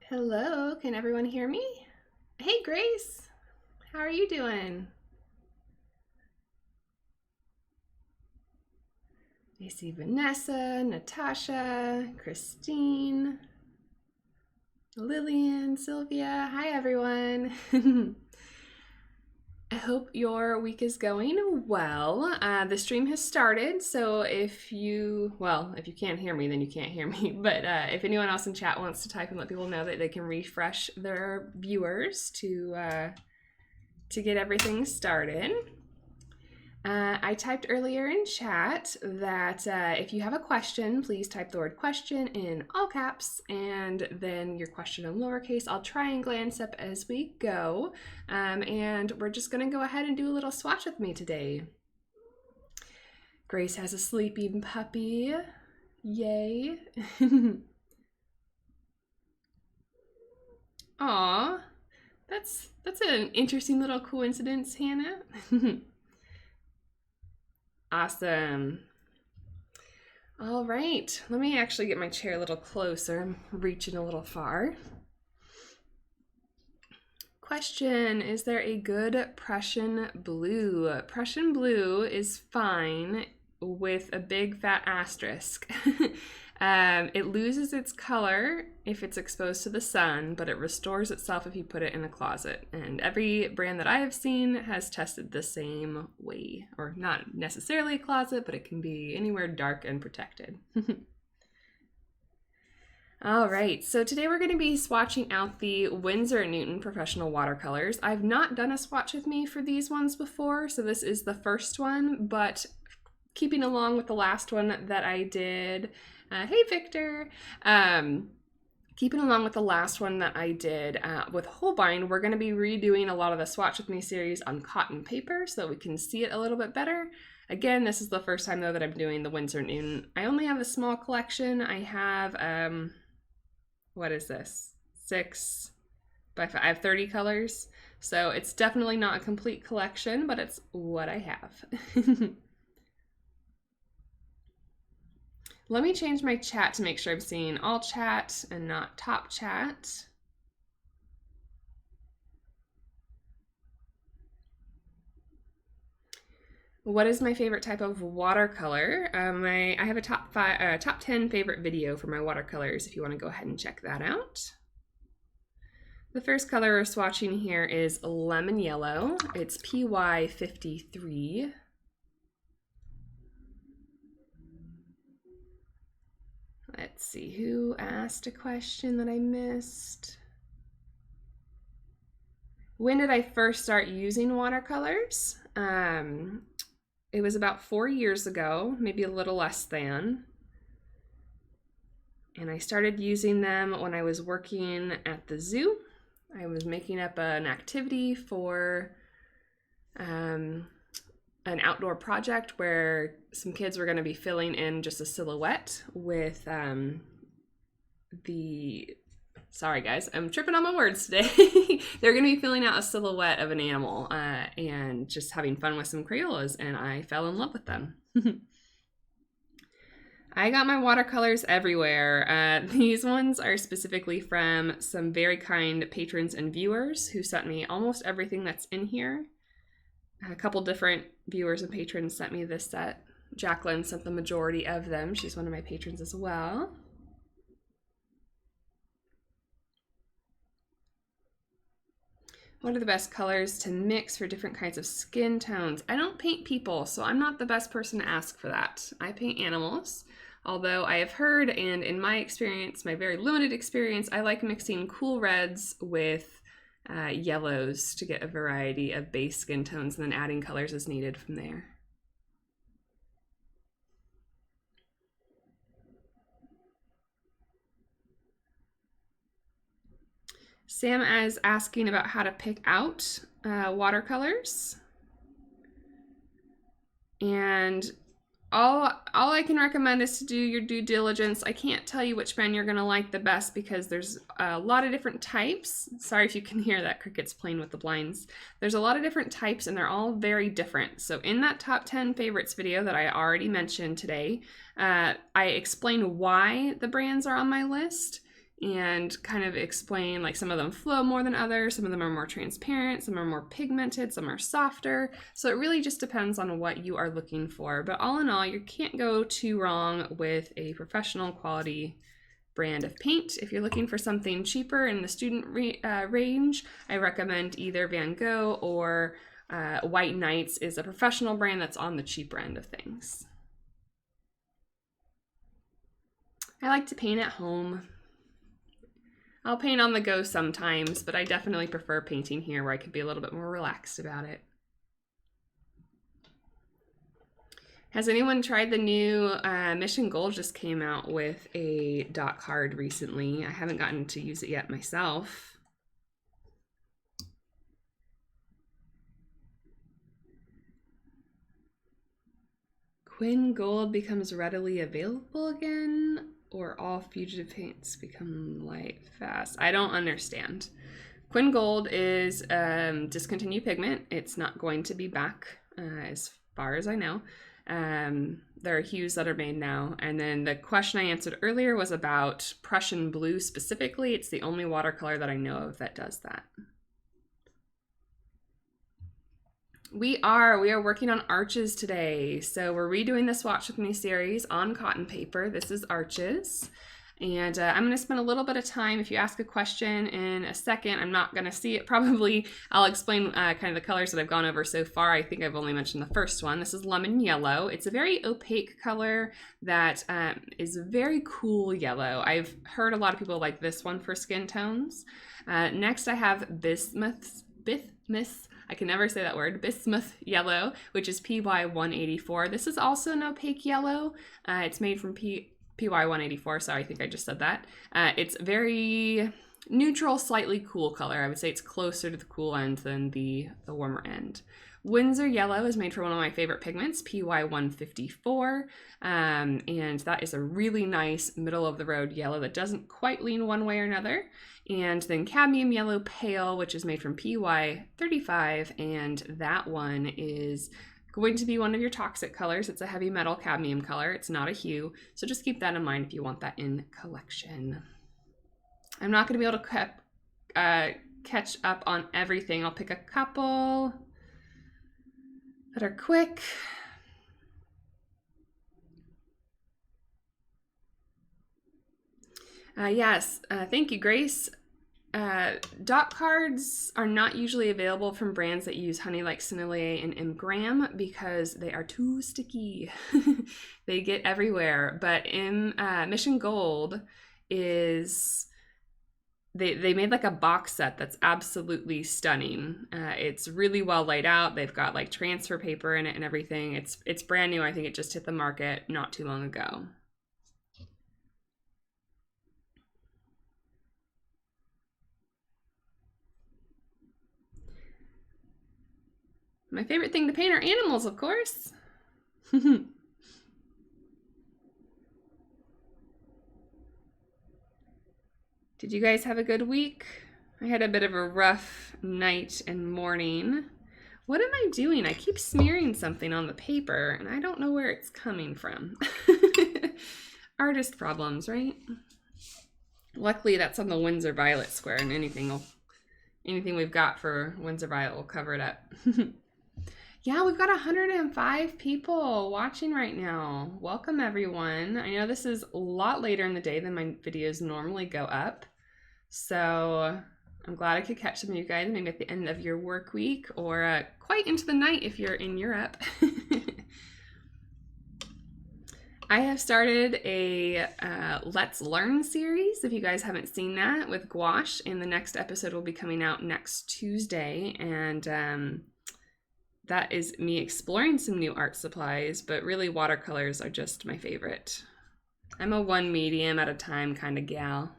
Hello, can everyone hear me? Hey Grace, how are you doing? I see Vanessa, Natasha, Christine, Lillian, Sylvia. Hi everyone. I hope your week is going well. The stream has started, so if you can't hear me, then you can't hear me. But if anyone else in chat wants to type and let people know that they can refresh their viewers to get everything started. I typed earlier in chat that if you have a question, please type the word question in all caps and then your question in lowercase. I'll try and glance up as we go. And we're just going to go ahead and do a little swatch with me today. Grace has a sleepy puppy. Yay. Aw, that's an interesting little coincidence, Hannah. Awesome. All right, let me actually get my chair a little closer. I'm reaching a little far. Question, is there a good Prussian blue? Prussian blue is fine with a big fat asterisk. It loses its color if it's exposed to the sun, but it restores itself if you put it in a closet. And every brand that I have seen has tested the same way, or not necessarily a closet, but it can be anywhere dark and protected. All right, so today we're going to be swatching out the Winsor Newton Professional Watercolors. I've not done a swatch with me for these ones before, so this is the first one, but keeping along with the last one that I did. Hey, Victor. Keeping along with the last one that I did with Holbein, we're going to be redoing a lot of the Swatch With Me series on cotton paper so that we can see it a little bit better. Again, this is the first time, though, that I'm doing the Winsor Newton. I only have a small collection. I have, what is this? 6 by 5. I have 30 colors. So it's definitely not a complete collection, but it's what I have. Let me change my chat to make sure I'm seeing all chat and not top chat. What is my favorite type of watercolor? I have a top 10 favorite video for my watercolors if you want to go ahead and check that out. The first color we're swatching here is lemon yellow. It's PY53. Let's see, who asked a question that I missed? When did I first start using watercolors? It was about 4 years ago, maybe a little less than. And I started using them when I was working at the zoo. I was making up an activity for an outdoor project where some kids were going to be filling in just a silhouette with sorry guys, I'm tripping on my words today. They're going to be filling out a silhouette of an animal and just having fun with some Crayolas, and I fell in love with them. I got my watercolors everywhere. These ones are specifically from some very kind patrons and viewers who sent me almost everything that's in here. A couple different viewers and patrons sent me this set. Jacqueline sent the majority of them. She's one of my patrons as well. What are the best colors to mix for different kinds of skin tones? I don't paint people, so I'm not the best person to ask for that. I paint animals, although I have heard, and in my experience, my very limited experience, I like mixing cool reds with yellows to get a variety of base skin tones and then adding colors as needed from there. Sam is asking about how to pick out watercolors. And all I can recommend is to do your due diligence. I can't tell you which brand you're going to like the best because there's a lot of different types. Sorry if you can hear that, cricket's playing with the blinds. There's a lot of different types and they're all very different. So in that top 10 favorites video that I already mentioned today, I explain why the brands are on my list. and kind of explain, like, some of them flow more than others, some of them are more transparent, some are more pigmented, some are softer. So it really just depends on what you are looking for. But all in all, you can't go too wrong with a professional quality brand of paint. If you're looking for something cheaper in the student range, I recommend either Van Gogh or White Nights is a professional brand that's on the cheaper end of things. I like to paint at home. I'll paint on the go sometimes, but I definitely prefer painting here where I could be a little bit more relaxed about it. Has anyone tried the new Mission Gold just came out with a dot card recently? I haven't gotten to use it yet myself. Quinn Gold becomes readily available again, or all fugitive paints become light fast? I don't understand. Quinn Gold is discontinued pigment. It's not going to be back as far as I know. There are hues that are made now. And then the question I answered earlier was about Prussian blue specifically. It's the only watercolor that I know of that does that. We are working on arches today. So we're redoing the Swatch With Me series on cotton paper. This is arches. And I'm going to spend a little bit of time. If you ask a question in a second, I'm not going to see it probably. I'll explain kind of the colors that I've gone over so far. I think I've only mentioned the first one. This is lemon yellow. It's a very opaque color that is very cool yellow. I've heard a lot of people like this one for skin tones. Next I have bismuth. I can never say that word. Bismuth yellow, which is PY184. This is also an opaque yellow. It's made from PY184, sorry, I think I just said that. It's very neutral, slightly cool color. I would say it's closer to the cool end than the warmer end. Windsor yellow is made from one of my favorite pigments, PY154, and that is a really nice middle-of-the-road yellow that doesn't quite lean one way or another. And then cadmium yellow pale, which is made from PY35, and that one is going to be one of your toxic colors. It's a heavy metal cadmium color. It's not a hue, so just keep that in mind if you want that in collection. I'm not going to be able to catch up on everything. I'll pick a couple that are quick. Yes, thank you, Grace. Dot cards are not usually available from brands that use honey like Sennelier and M. because they are too sticky. They get everywhere. But Mission Gold is, they made like a box set that's absolutely stunning. It's really well laid out. They've got like transfer paper in it and everything. It's brand new. I think it just hit the market not too long ago. My favorite thing to paint are animals, of course. Did you guys have a good week? I had a bit of a rough night and morning. What am I doing? I keep smearing something on the paper and I don't know where it's coming from. Artist problems, right? Luckily that's on the Windsor Violet square, and anything we've got for Windsor Violet will cover it up. Yeah, we've got 105 people watching right now. Welcome, everyone. I know this is a lot later in the day than my videos normally go up, so I'm glad I could catch some of you guys maybe at the end of your work week or quite into the night if you're in Europe. I have started a Let's Learn series, if you guys haven't seen that, with gouache, and the next episode will be coming out next Tuesday, and that is me exploring some new art supplies, but really watercolors are just my favorite. I'm a one medium at a time kind of gal.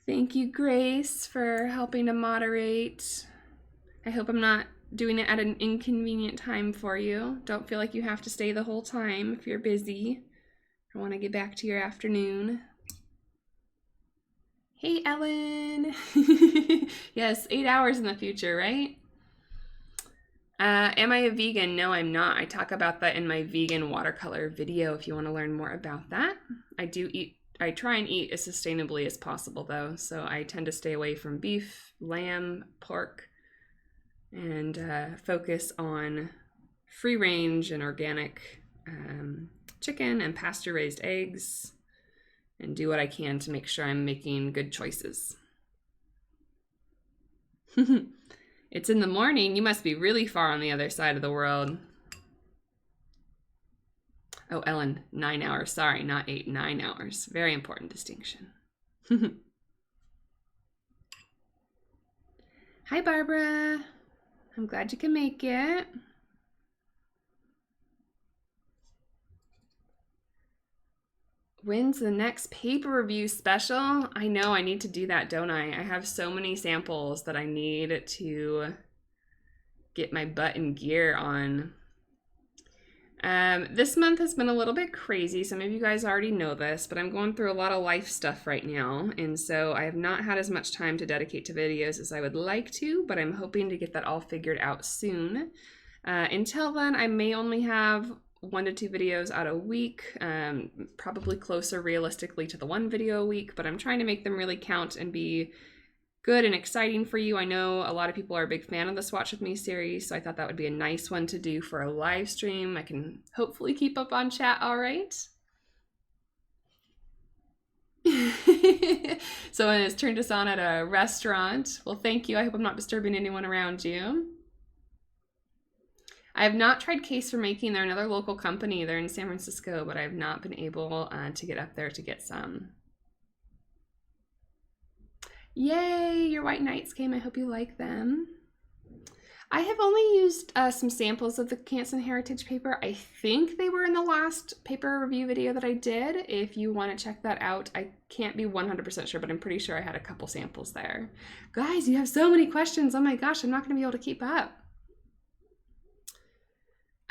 Thank you, Grace, for helping to moderate. I hope I'm not doing it at an inconvenient time for you. Don't feel like you have to stay the whole time if you're busy or want to get back to your afternoon. Hey, Ellen. Yes, 8 hours in the future, right? Am I a vegan? No, I'm not. I talk about that in my vegan watercolor video if you want to learn more about that. I try and eat as sustainably as possible though, so I tend to stay away from beef, lamb, pork, and focus on free range and organic chicken and pasture raised eggs, and do what I can to make sure I'm making good choices. It's in the morning. You must be really far on the other side of the world. Oh, Ellen, 9 hours. Sorry, not 8, 9 hours. Very important distinction. Hi, Barbara. I'm glad you can make it. When's the next paper review special? I know I need to do that, don't I? I have so many samples that I need to get my butt in gear on. This month has been a little bit crazy. Some of you guys already know this, but I'm going through a lot of life stuff right now, and so I have not had as much time to dedicate to videos as I would like to, but I'm hoping to get that all figured out soon. Until then, I may only have 1 to 2 videos out a week, probably closer realistically to the 1 video a week, but I'm trying to make them really count and be good and exciting for you. I know a lot of people are a big fan of the Swatch With Me series, so I thought that would be a nice one to do for a live stream. I can hopefully keep up on chat all right. Someone has turned us on at a restaurant. Well, thank you. I hope I'm not disturbing anyone around you. I have not tried Case for Making. They're another local company. They're in San Francisco, but I have not been able to get up there to get some. Yay, your white nights came. I hope you like them. I have only used some samples of the Canson Heritage paper. I think they were in the last paper review video that I did. If you want to check that out, I can't be 100% sure, but I'm pretty sure I had a couple samples there. Guys, you have so many questions. Oh my gosh, I'm not going to be able to keep up.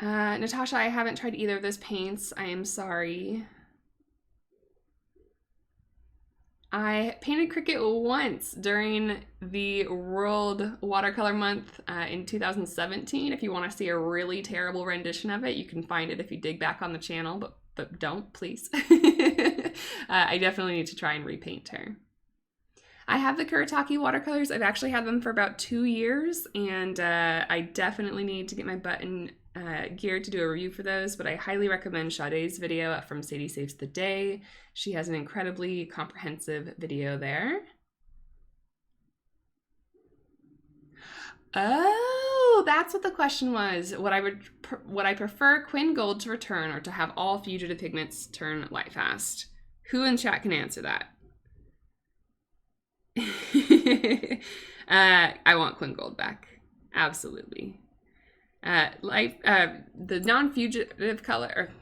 Natasha, I haven't tried either of those paints. I am sorry. I painted cricket once during the World Watercolor Month in 2017. If you want to see a really terrible rendition of it, you can find it if you dig back on the channel, but don't, please. I definitely need to try and repaint her. I have the Kuretake watercolors. I've actually had them for about 2 years, and I definitely need to get my butt in gear to do a review for those, but I highly recommend Sade's video from Sadie Saves the Day. She has an incredibly comprehensive video there. Oh, that's what the question was. Would I prefer Quinn Gold to return or to have all fugitive pigments turn light fast? Who in chat can answer that? I want Quinn Gold back. Absolutely. The non-fugitive color,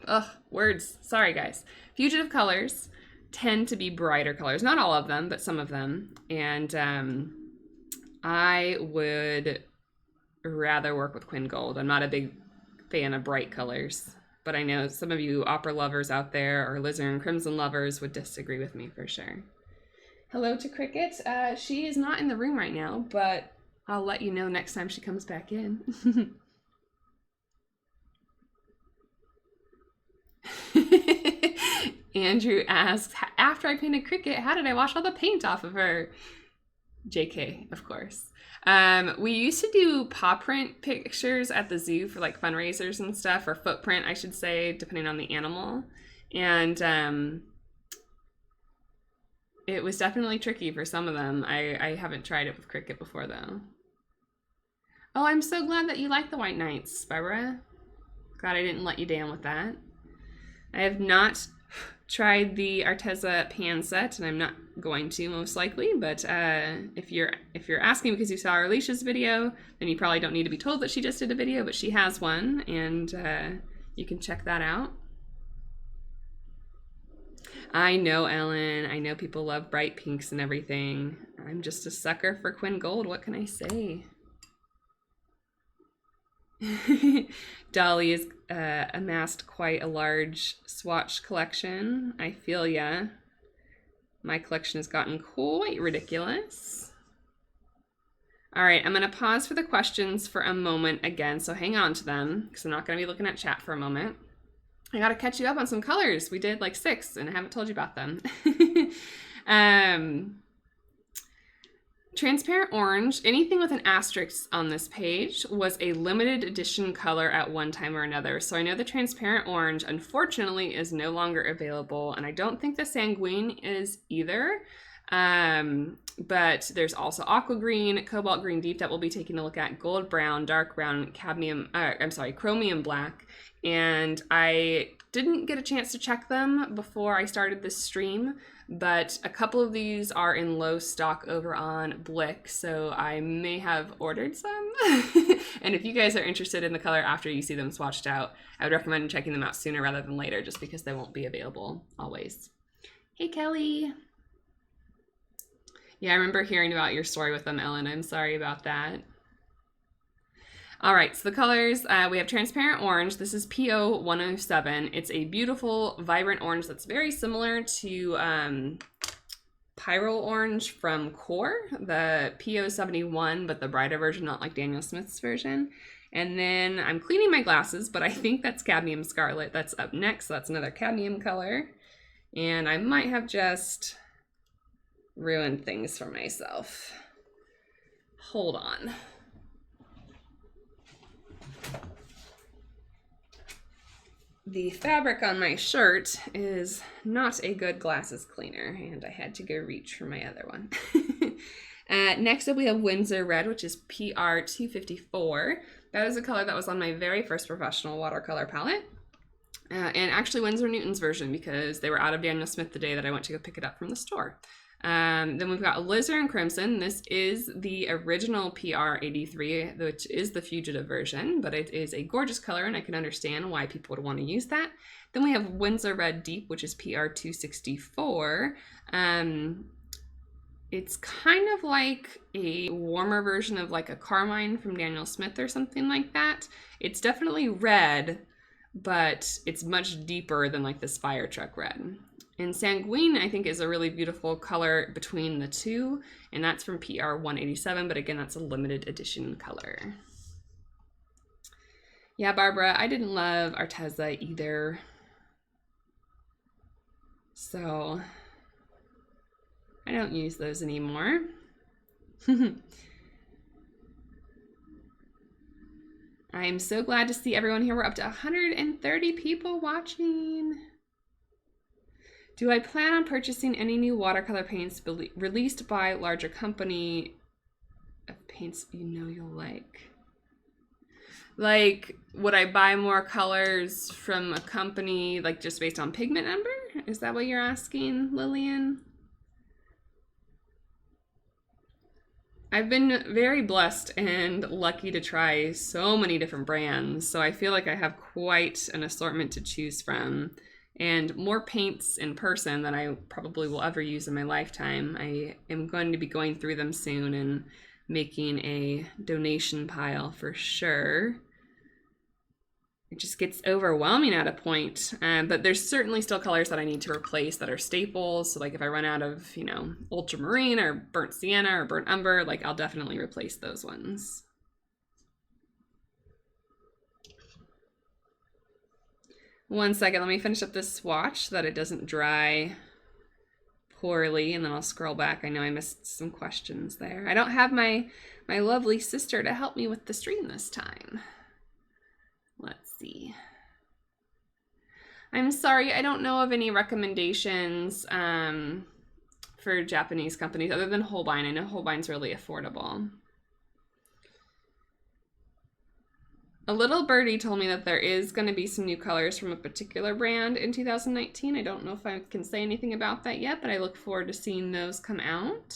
sorry guys. Fugitive colors tend to be brighter colors. Not all of them, but some of them. And I would rather work with Quinn Gold. I'm not a big fan of bright colors, but I know some of you opera lovers out there or Lizard and Crimson lovers would disagree with me for sure. Hello to Cricket. She is not in the room right now, but I'll let you know next time she comes back in. Andrew asks, after I painted Cricket, how did I wash all the paint off of her? JK, of course. We used to do paw print pictures at the zoo for like fundraisers and stuff, or footprint, I should say, depending on the animal. And it was definitely tricky for some of them. I haven't tried it with Cricket before though. Oh, I'm so glad that you like the White Nights, Barbara. Glad I didn't let you down with that. I have not tried the Arteza pan set, and I'm not going to most likely, but if you're asking because you saw Alicia's video, then you probably don't need to be told that she just did a video, but she has one, and you can check that out. I know, Ellen. I know people love bright pinks and everything. I'm just a sucker for Quinn Gold. What can I say? Dolly has amassed quite a large swatch collection. I feel ya. My collection has gotten quite ridiculous. All right, I'm going to pause for the questions for a moment again, so hang on to them because I'm not going to be looking at chat for a moment. I got to catch you up on some colors. We did like 6 and I haven't told you about them. Transparent orange, anything with an asterisk on this page, was a limited edition color at one time or another. So I know the transparent orange, unfortunately, is no longer available, and I don't think the sanguine is either. But there's also aqua green, cobalt green deep that we'll be taking a look at, gold brown, dark brown, chromium black, and I didn't get a chance to check them before I started this stream, but a couple of these are in low stock over on Blick, so I may have ordered some. And if you guys are interested in the color after you see them swatched out, I would recommend checking them out sooner rather than later, just because they won't be available always. Hey, Kelly. Yeah, I remember hearing about your story with them, Ellen. I'm sorry about that. All right, so the colors, we have transparent orange. This is PO 107. It's a beautiful, vibrant orange that's very similar to Pyrrole Orange from Core, the PO 71, but the brighter version, not like Daniel Smith's version. And then I'm cleaning my glasses, but I think that's Cadmium Scarlet. That's up next, so that's another cadmium color. And I might have just ruined things for myself. Hold on. The fabric on my shirt is not a good glasses cleaner, and I had to go reach for my other one. Next up we have Windsor Red, which is PR 254. That is a color that was on my very first professional watercolor palette. And actually Winsor Newton's version, because they were out of Daniel Smith the day that I went to go pick it up from the store. Then we've got Alizarin Crimson. This is the original PR 83, which is the fugitive version, but it is a gorgeous color and I can understand why people would want to use that. Then we have Windsor Red Deep, which is PR 264. It's kind of like a warmer version of like a carmine from Daniel Smith or something like that. It's definitely red, but it's much deeper than like this fire truck red. And sanguine, I think, is a really beautiful color between the two, and that's from PR 187, but again, that's a limited edition color. Yeah, Barbara, I didn't love Arteza either. So I don't use those anymore. I am so glad to see everyone here. We're up to 130 people watching. Do I plan on purchasing any new watercolor paints released by larger company of paints you know you'll like? Like, would I buy more colors from a company, like just based on pigment number? Is that what you're asking, Lillian? I've been very blessed and lucky to try so many different brands, so I feel like I have quite an assortment to choose from. And more paints in person than I probably will ever use in my lifetime. I am going to be going through them soon and making a donation pile for sure. It just gets overwhelming at a point. But there's certainly still colors that I need to replace that are staples. So like if I run out of, you know, ultramarine or burnt sienna or burnt umber, like I'll definitely replace those ones. One second, let me finish up this swatch so that it doesn't dry poorly, and then I'll scroll back. I know I missed some questions there. I don't have my lovely sister to help me with the stream this time. Let's see. I'm sorry, I don't know of any recommendations for Japanese companies other than Holbein. I know Holbein's really affordable. A little birdie told me that there is going to be some new colors from a particular brand in 2019. I don't know if I can say anything about that yet, but I look forward to seeing those come out.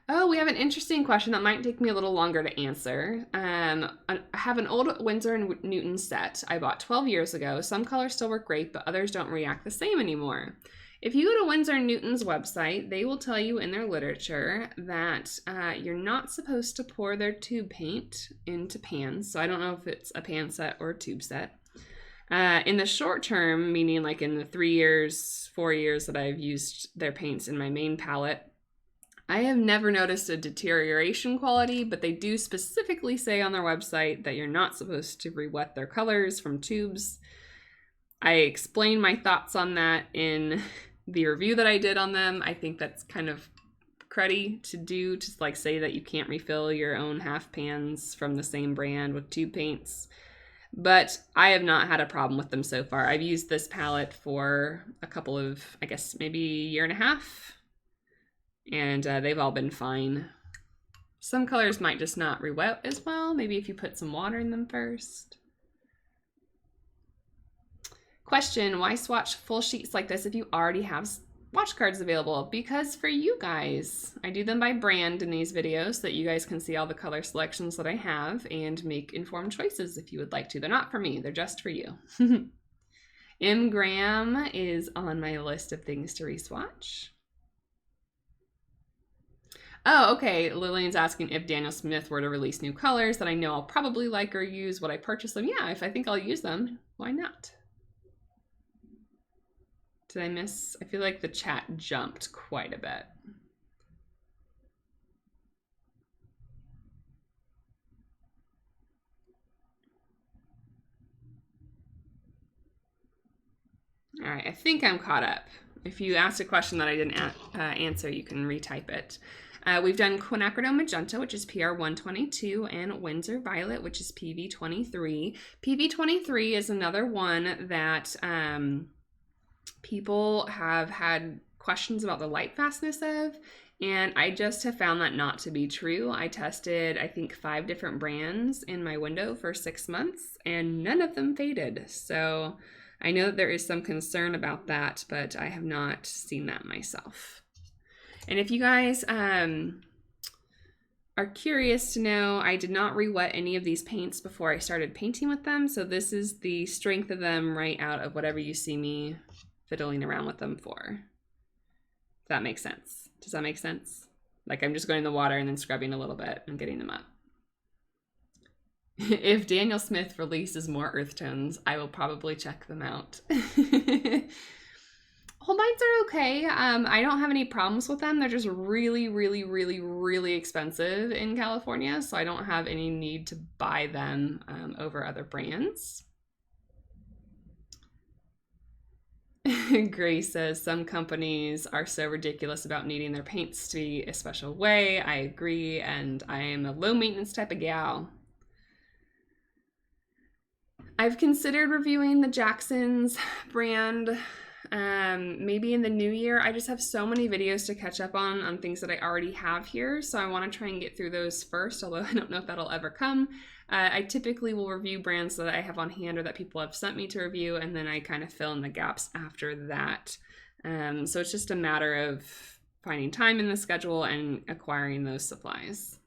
Oh, we have an interesting question that might take me a little longer to answer. I have an old Winsor Newton set I bought 12 years ago. Some colors still work great, but others don't react the same anymore. If you go to Winsor Newton's website, they will tell you in their literature that you're not supposed to pour their tube paint into pans. So I don't know if it's a pan set or a tube set. In the short term, meaning like in the 3 years, 4 years that I've used their paints in my main palette, I have never noticed a deterioration quality, but they do specifically say on their website that you're not supposed to re-wet their colors from tubes. I explained my thoughts on that in the review that I did on them. I think that's kind of cruddy to do, to like say that you can't refill your own half pans from the same brand with tube paints. But I have not had a problem with them so far. I've used this palette for a couple of, I guess, maybe a year and a half. And they've all been fine. Some colors might just not re-wet as well. Maybe if you put some water in them first. Question, why swatch full sheets like this if you already have swatch cards available? Because for you guys, I do them by brand in these videos so that you guys can see all the color selections that I have and make informed choices if you would like to. They're not for me, they're just for you. M. Graham is on my list of things to re-swatch. Oh, okay. Lillian's asking if Daniel Smith were to release new colors that I know I'll probably like or use, would I purchase them? Yeah, if I think I'll use them, why not? Did I miss? I feel like the chat jumped quite a bit. All right, I think I'm caught up. If you asked a question that I didn't answer, you can retype it. We've done Quinacridone Magenta, which is PR 122, and Windsor Violet, which is PV 23. PV 23 is another one that people have had questions about the light fastness of, and I just have found that not to be true. I tested, I think, 5 different brands in my window for 6 months, and none of them faded. So I know that there is some concern about that, but I have not seen that myself. And if you guys are curious to know, I did not re-wet any of these paints before I started painting with them. So this is the strength of them right out of whatever you see me fiddling around with them for. If that makes sense. Does that make sense? Like I'm just going in the water and then scrubbing a little bit and getting them up. If Daniel Smith releases more earth tones, I will probably check them out. Holbeins are okay. I don't have any problems with them. They're just really, really, really, really expensive in California, so I don't have any need to buy them over other brands. Grace says, some companies are so ridiculous about needing their paints to be a special way. I agree, and I am a low maintenance type of gal. I've considered reviewing the Jackson's brand maybe in the new year. I just have so many videos to catch up on things that I already have here, so I want to try and get through those first, although I don't know if that'll ever come. I typically will review brands that I have on hand or that people have sent me to review, and then I kind of fill in the gaps after that. So it's just a matter of finding time in the schedule and acquiring those supplies.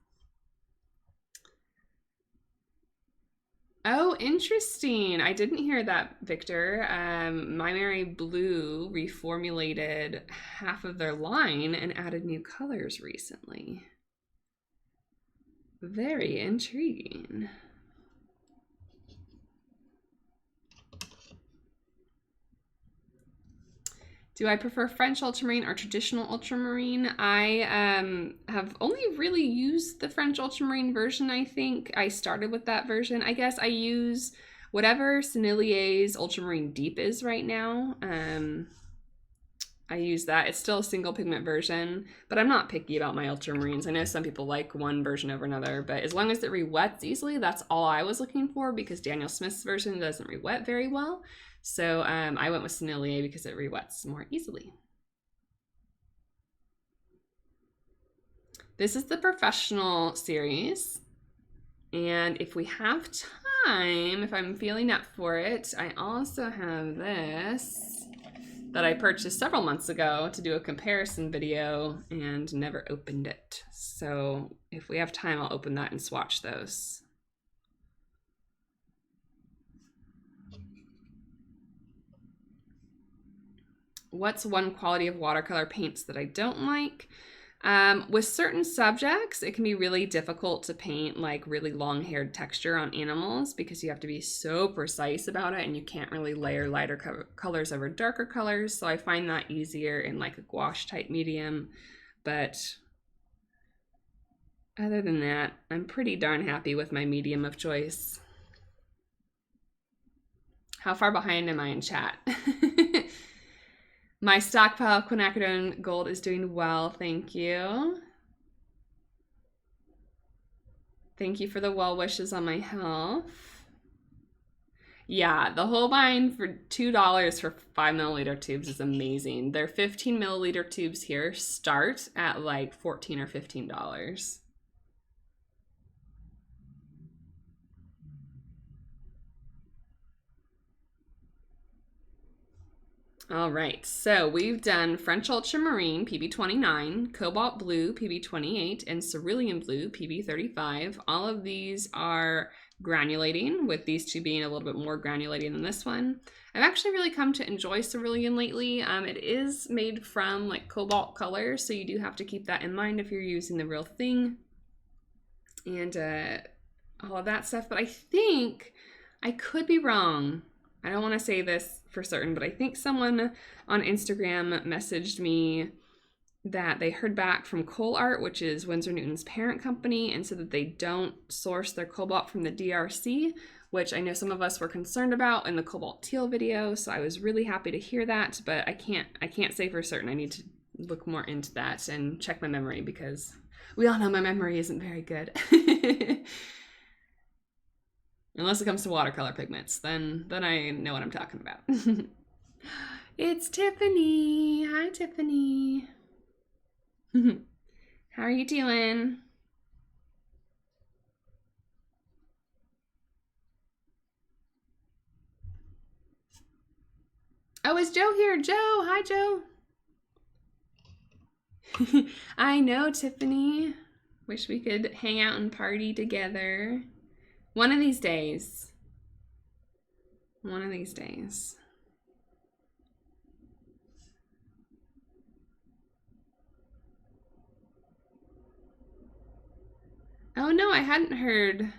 Oh, interesting. I didn't hear that, Victor. My Mary Blue reformulated half of their line and added new colors recently. Very intriguing. Do I prefer French ultramarine or traditional ultramarine? I have only really used the French ultramarine version, I think. I started with that version. I guess I use whatever Sennelier's ultramarine deep is right now. I use that. It's still a single pigment version, but I'm not picky about my ultramarines. I know some people like one version over another, but as long as it re-wets easily, that's all I was looking for, because Daniel Smith's version doesn't re-wet very well. So I went with Sennelier because it re-wets more easily. This is the professional series. And if we have time, if I'm feeling up for it, I also have this that I purchased several months ago to do a comparison video and never opened it. So if we have time, I'll open that and swatch those. What's one quality of watercolor paints that I don't like? With certain subjects, it can be really difficult to paint like really long-haired texture on animals because you have to be so precise about it, and you can't really layer lighter colors over darker colors. So I find that easier in like a gouache type medium, but other than that, I'm pretty darn happy with my medium of choice. How far behind am I in chat? My stockpile quinacridone gold is doing well, thank you. Thank you for the well wishes on my health. Yeah, the whole bind for $2 for 5ml tubes is amazing. Their 15ml tubes here start at like $14 or $15. All right, so we've done French Ultramarine, PB29, Cobalt Blue, PB28, and Cerulean Blue, PB35. All of these are granulating, with these two being a little bit more granulating than this one. I've actually really come to enjoy Cerulean lately. It is made from like cobalt colors, so you do have to keep that in mind if you're using the real thing and all of that stuff. But I think, I could be wrong, I don't want to say this for certain, but I think someone on Instagram messaged me that they heard back from Cole Art, which is Winsor Newton's parent company, and said that they don't source their cobalt from the DRC, which I know some of us were concerned about in the Cobalt Teal video. So I was really happy to hear that, but I can't say for certain. I need to look more into that and check my memory, because we all know my memory isn't very good. Unless it comes to watercolor pigments, then I know what I'm talking about. It's Tiffany. Hi, Tiffany. How are you doing? Oh, is Joe here? Joe, hi, Joe. I know, Tiffany. Wish we could hang out and party together. One of these days. One of these days. Oh no, I hadn't heard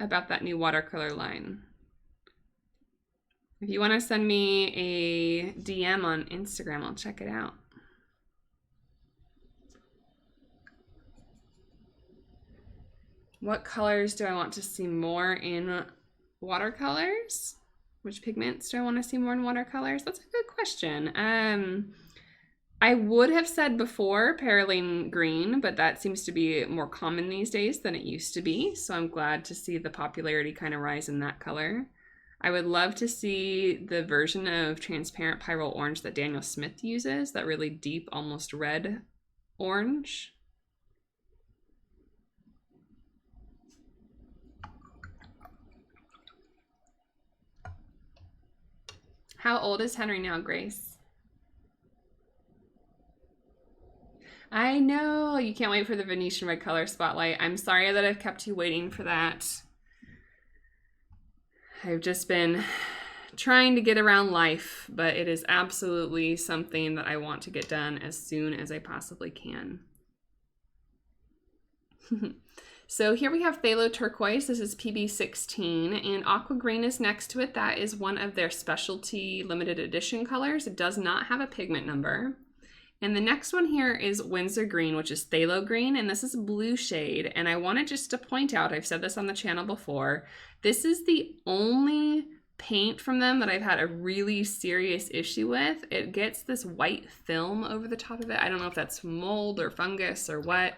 about that new watercolor line. If you want to send me a DM on Instagram, I'll check it out. What colors do I want to see more in watercolors? Which pigments do I want to see more in watercolors? That's a good question. I would have said before Perylene Green, but that seems to be more common these days than it used to be. So I'm glad to see the popularity kind of rise in that color. I would love to see the version of transparent pyrrole orange that Daniel Smith uses, that really deep, almost red orange. How old is Henry now, Grace? I know, you can't wait for the Venetian Red color spotlight. I'm sorry that I've kept you waiting for that. I've just been trying to get around life, but it is absolutely something that I want to get done as soon as I possibly can. So here we have Phthalo Turquoise. This is PB16, and Aqua Green is next to it. That is one of their specialty limited edition colors. It does not have a pigment number. And the next one here is Windsor Green, which is Phthalo Green, and this is blue shade. And I wanted just to point out, I've said this on the channel before, this is the only paint from them that I've had a really serious issue with. It gets this white film over the top of it. I don't know if that's mold or fungus or what,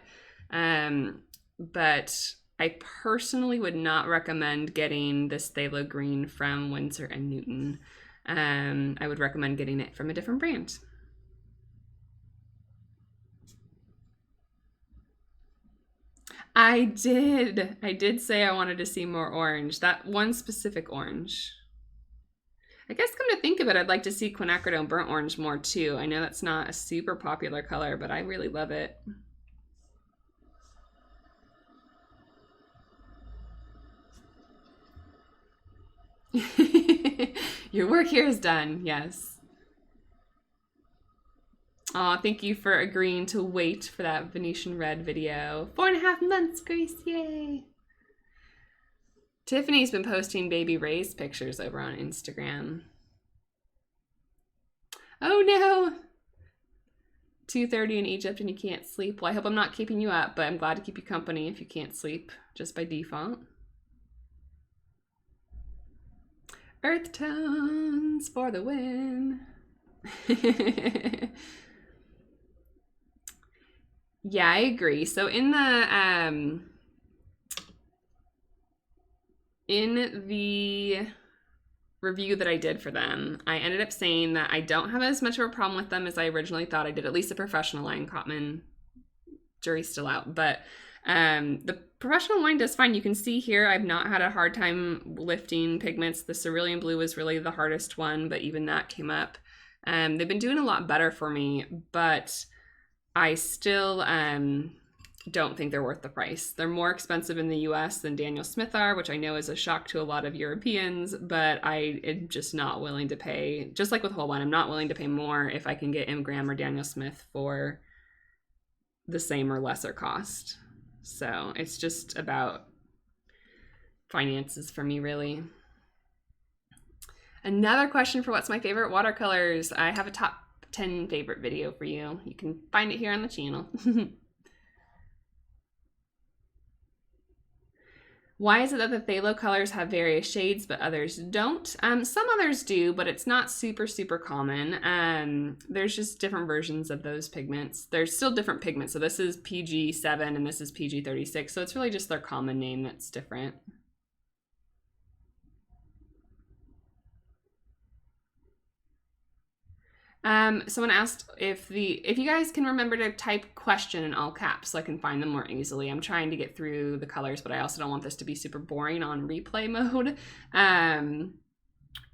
but I personally would not recommend getting this Phthalo Green from Winsor & Newton. I would recommend getting it from a different brand. I did say I wanted to see more orange. That one specific orange. I guess come to think of it, I'd like to see quinacridone burnt orange more too. I know that's not a super popular color, but I really love it. Your work here is done, yes. Aw, thank you for agreeing to wait for that Venetian Red video. 4.5 months, Grace, yay! Tiffany's been posting baby Ray's pictures over on Instagram. Oh no! 2:30 in Egypt and you can't sleep. Well, I hope I'm not keeping you up, but I'm glad to keep you company if you can't sleep, just by default. Earth tones for the win. Yeah, I agree. So in the review that I did for them, I ended up saying that I don't have as much of a problem with them as I originally thought I did, at least the professional line. Cotman, jury's still out, but the professional line does fine. You can see here I've not had a hard time lifting pigments. The Cerulean blue was really the hardest one, but even that came up. They've been doing a lot better for me, but I still don't think they're worth the price. They're more expensive in the US than Daniel Smith are, which I know is a shock to a lot of Europeans, but I am just not willing to pay, just like with Whole One, I'm not willing to pay more if I can get M. Graham or Daniel Smith for the same or lesser cost. So it's just about finances for me, really. Another question for what's my favorite watercolors. I have a top 10 favorite video for you. You can find it here on the channel. Why is it that the phthalo colors have various shades but others don't? Some others do, but it's not super common. There's just different versions of those pigments. There's still different pigments. So this is PG7 and this is PG36. So it's really just their common name that's different. Someone asked if you guys can remember to type question in all caps so I can find them more easily. I'm trying to get through the colors, but I also don't want this to be super boring on replay mode.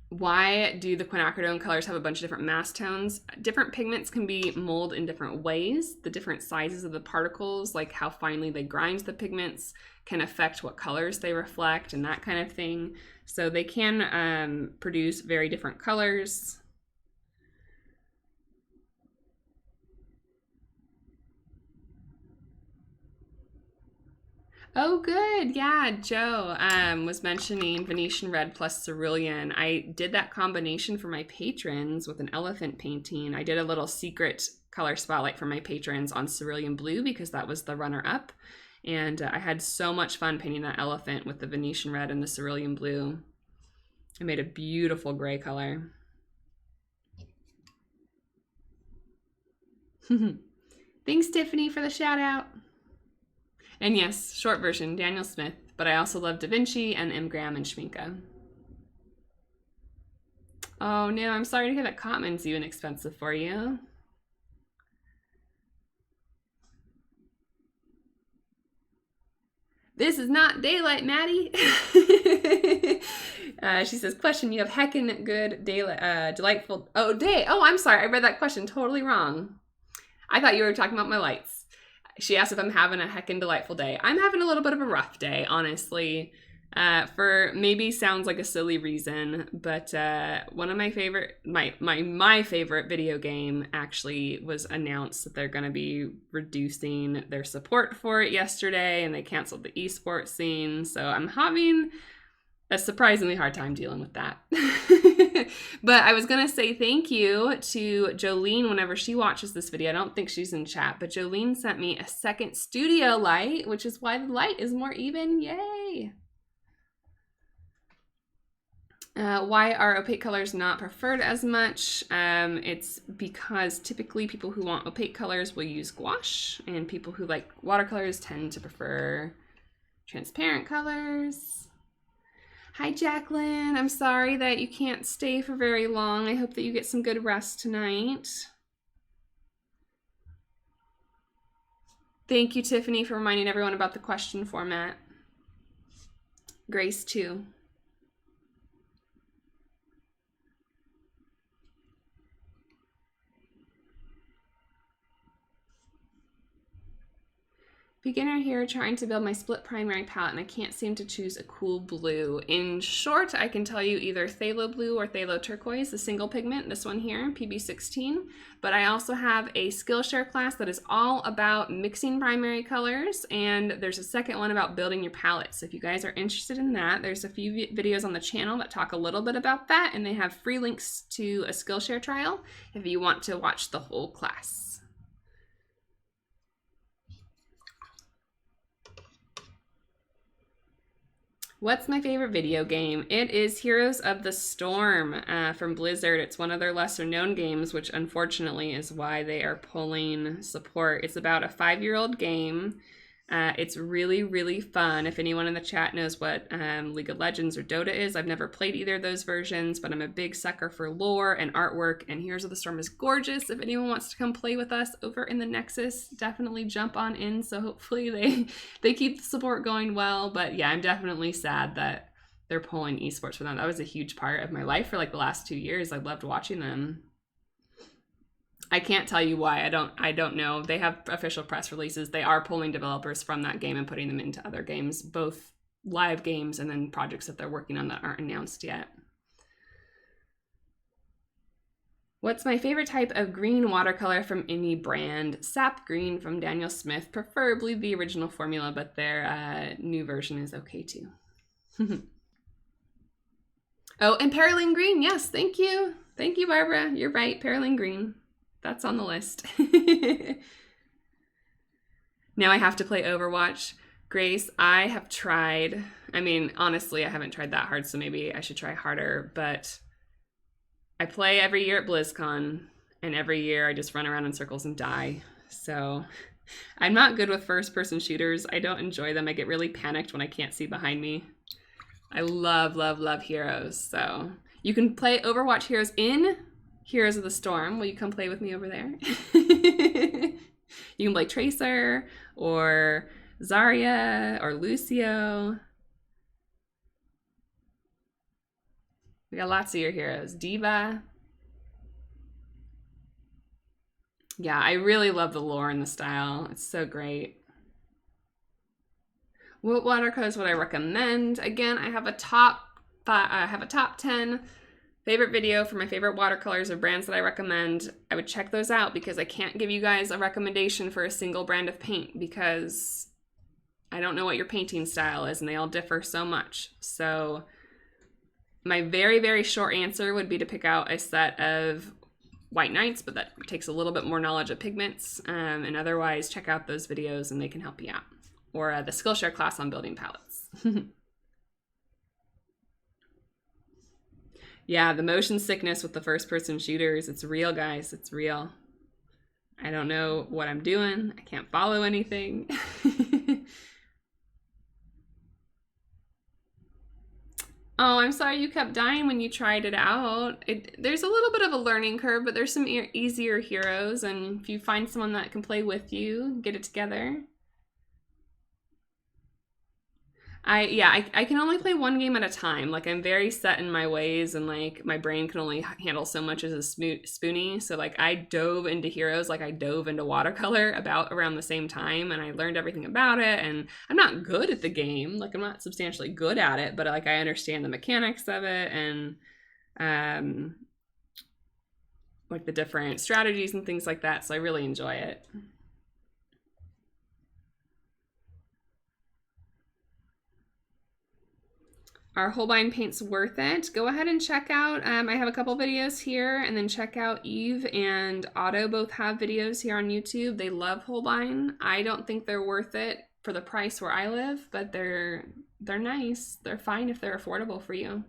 Why do the quinacridone colors have a bunch of different mass tones? Different pigments can be molded in different ways. The different sizes of the particles, like how finely they grind the pigments, can affect what colors they reflect and that kind of thing. So they can produce very different colors. Oh, good. Yeah, Joe was mentioning Venetian Red plus Cerulean. I did that combination for my patrons with an elephant painting. I did a little secret color spotlight for my patrons on Cerulean Blue because that was the runner-up. And I had so much fun painting that elephant with the Venetian Red and the Cerulean Blue. I made a beautiful gray color. Thanks, Tiffany, for the shout out. And yes, short version, Daniel Smith, but I also love Da Vinci and M. Graham and Schminke. Oh no, I'm sorry to hear that Cotman's even expensive for you. This is not daylight, Maddie. She says, question, you have heckin' good daylight, delightful, day. Oh, I'm sorry, I read that question totally wrong. I thought you were talking about my lights. She asked if I'm having a heckin' delightful day. I'm having a little bit of a rough day, honestly. For maybe sounds like a silly reason, but one of my favorite, my favorite video game actually was announced that they're going to be reducing their support for it yesterday, and they canceled the esports scene. So I'm having a surprisingly hard time dealing with that. But I was going to say thank you to Jolene whenever she watches this video. I don't think she's in chat, but Jolene sent me a second studio light, which is why the light is more even. Yay! Why are opaque colors not preferred as much? It's because typically people who want opaque colors will use gouache, and people who like watercolors tend to prefer transparent colors. Hi, Jacqueline. I'm sorry that you can't stay for very long. I hope that you get some good rest tonight. Thank you, Tiffany, for reminding everyone about the question format. Grace, too. Beginner here, trying to build my split primary palette, and I can't seem to choose a cool blue. In short, I can tell you either phthalo blue or phthalo turquoise, the single pigment, this one here, PB16. But I also have a Skillshare class that is all about mixing primary colors, and there's a second one about building your palette. So if you guys are interested in that, there's a few videos on the channel that talk a little bit about that, and they have free links to a Skillshare trial if you want to watch the whole class. What's my favorite video game? It is Heroes of the Storm from Blizzard. It's one of their lesser known games, which unfortunately is why they are pulling support. It's about a 5-year-old game. It's really, really fun. If anyone in the chat knows what League of Legends or Dota is, I've never played either of those versions, but I'm a big sucker for lore and artwork, and Heroes of the Storm is gorgeous. If anyone wants to come play with us over in the Nexus, definitely jump on in, so hopefully they keep the support going well. But yeah, I'm definitely sad that they're pulling esports for them. That was a huge part of my life for like the last 2 years. I loved watching them. I can't tell you why. I don't know. They have official press releases. They are pulling developers from that game and putting them into other games, both live games and then projects that they're working on that aren't announced yet. What's my favorite type of green watercolor from any brand? Sap Green from Daniel Smith, preferably the original formula, but their new version is okay too. Oh, and Paraline Green. Yes, thank you. Thank you, Barbara. You're right, Paraline Green. That's on the list. Now I have to play Overwatch. Grace, I have tried. I mean, honestly, I haven't tried that hard, so maybe I should try harder. But I play every year at BlizzCon, and every year I just run around in circles and die. So I'm not good with first-person shooters. I don't enjoy them. I get really panicked when I can't see behind me. I love, love, love Heroes. So you can play Overwatch Heroes in Heroes of the Storm. Will you come play with me over there? You can play Tracer or Zarya or Lucio. We got lots of your heroes. Diva. Yeah, I really love the lore and the style. It's so great. What watercolors would I recommend? Again, I have a top 10 favorite video for my favorite watercolors or brands that I recommend. I would check those out because I can't give you guys a recommendation for a single brand of paint because I don't know what your painting style is and they all differ so much. So my very, very short answer would be to pick out a set of White Knights, but that takes a little bit more knowledge of pigments. And otherwise, check out those videos and they can help you out. Or the Skillshare class on building palettes. Yeah, the motion sickness with the first-person shooters, it's real, guys. It's real. I don't know what I'm doing. I can't follow anything. Oh, I'm sorry you kept dying when you tried it out. There's a little bit of a learning curve, but there's some easier heroes, and if you find someone that can play with you, get it together. I can only play one game at a time. Like, I'm very set in my ways, and like my brain can only handle so much as a spoonie. So like I dove into Heroes like I dove into Watercolor about around the same time, and I learned everything about it. And I'm not good at the game. Like, I'm not substantially good at it, but like I understand the mechanics of it and like the different strategies and things like that. So I really enjoy it. Are Holbein paints worth it? Go ahead and check out, I have a couple videos here, and then check out Eve and Otto both have videos here on YouTube. They love Holbein. I don't think they're worth it for the price where I live, but they're nice. They're fine if they're affordable for you.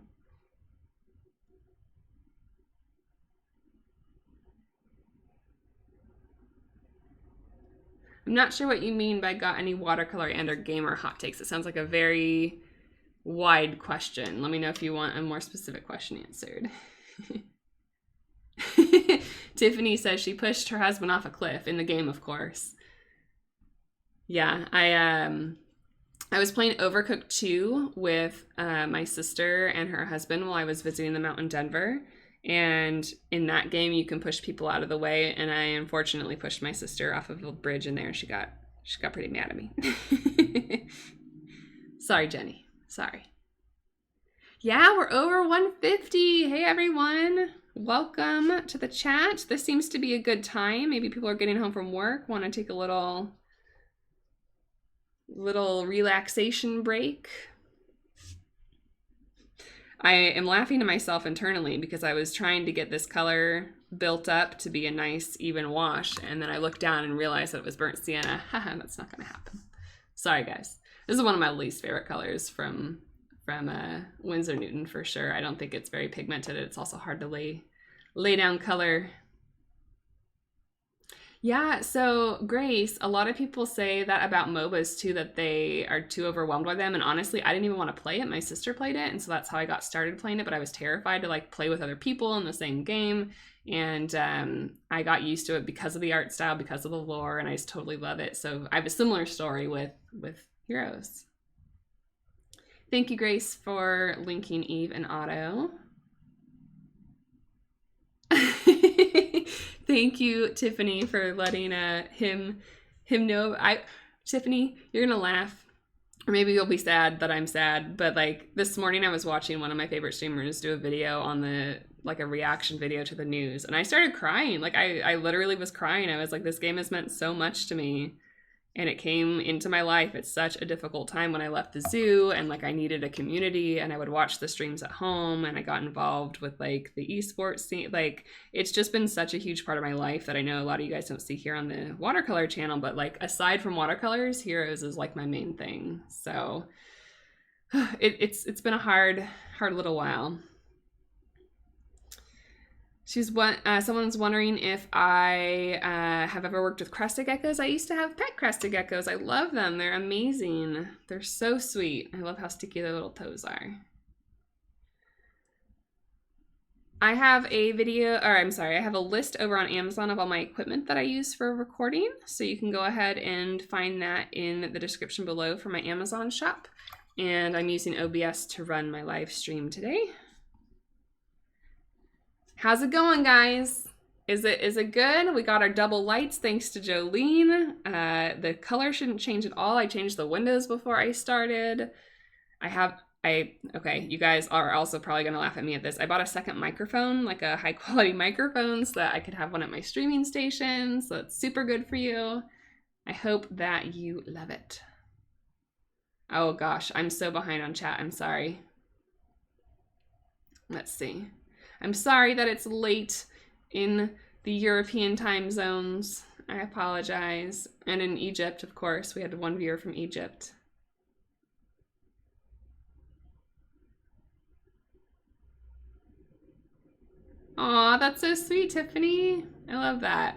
I'm not sure what you mean by got any watercolor and or gamer hot takes. It sounds like a very wide question. Let me know if you want a more specific question answered. Tiffany says she pushed her husband off a cliff in the game, of course. Yeah, I was playing Overcooked 2 with my sister and her husband while I was visiting them out in Denver. And in that game, you can push people out of the way. And I unfortunately pushed my sister off of a bridge in there, and she got pretty mad at me. Sorry, Jenny. Sorry. Yeah, we're over 150. Hey, everyone. Welcome to the chat. This seems to be a good time. Maybe people are getting home from work, want to take a little relaxation break. I am laughing to myself internally because I was trying to get this color built up to be a nice, even wash, and then I looked down and realized that it was burnt sienna. Haha, that's not going to happen. Sorry, guys. This is one of my least favorite colors from Winsor Newton for sure. I don't think it's very pigmented. It's also hard to lay down color. Yeah, so Grace, a lot of people say that about MOBAs too, that they are too overwhelmed by them. And honestly, I didn't even want to play it. My sister played it, and so that's how I got started playing it. But I was terrified to like play with other people in the same game. And I got used to it because of the art style, because of the lore, and I just totally love it. So I have a similar story with Heroes. Thank you, Grace, for linking Eve and Otto. Thank you, Tiffany, for letting him know. Tiffany, you're gonna laugh, or maybe you'll be sad that I'm sad. But like this morning, I was watching one of my favorite streamers do a video on a reaction video to the news, and I started crying. Like I literally was crying. I was like, this game has meant so much to me, and it came into my life at such a difficult time when I left the zoo, and like I needed a community, and I would watch the streams at home, and I got involved with like the esports scene. Like it's just been such a huge part of my life that I know a lot of you guys don't see here on the watercolor channel, but like aside from watercolors, Heroes is like my main thing. So it's been a hard little while. Someone's wondering if I have ever worked with crested geckos. I used to have pet crested geckos. I love them. They're amazing. They're so sweet. I love how sticky their little toes are. I have a I have a list over on Amazon of all my equipment that I use for recording. So you can go ahead and find that in the description below for my Amazon shop. And I'm using OBS to run my live stream today. How's it going, guys? Is it good? We got our double lights thanks to Jolene. The color shouldn't change at all. I changed the windows before I started. Okay, you guys are also probably gonna laugh at me at this. I bought a second microphone, like a high quality microphone, so that I could have one at my streaming station. So it's super good for you. I hope that you love it. Oh gosh, I'm so behind on chat. I'm sorry. Let's see. I'm sorry that it's late in the European time zones. I apologize. And in Egypt, of course, we had one viewer from Egypt. Aw, that's so sweet, Tiffany. I love that.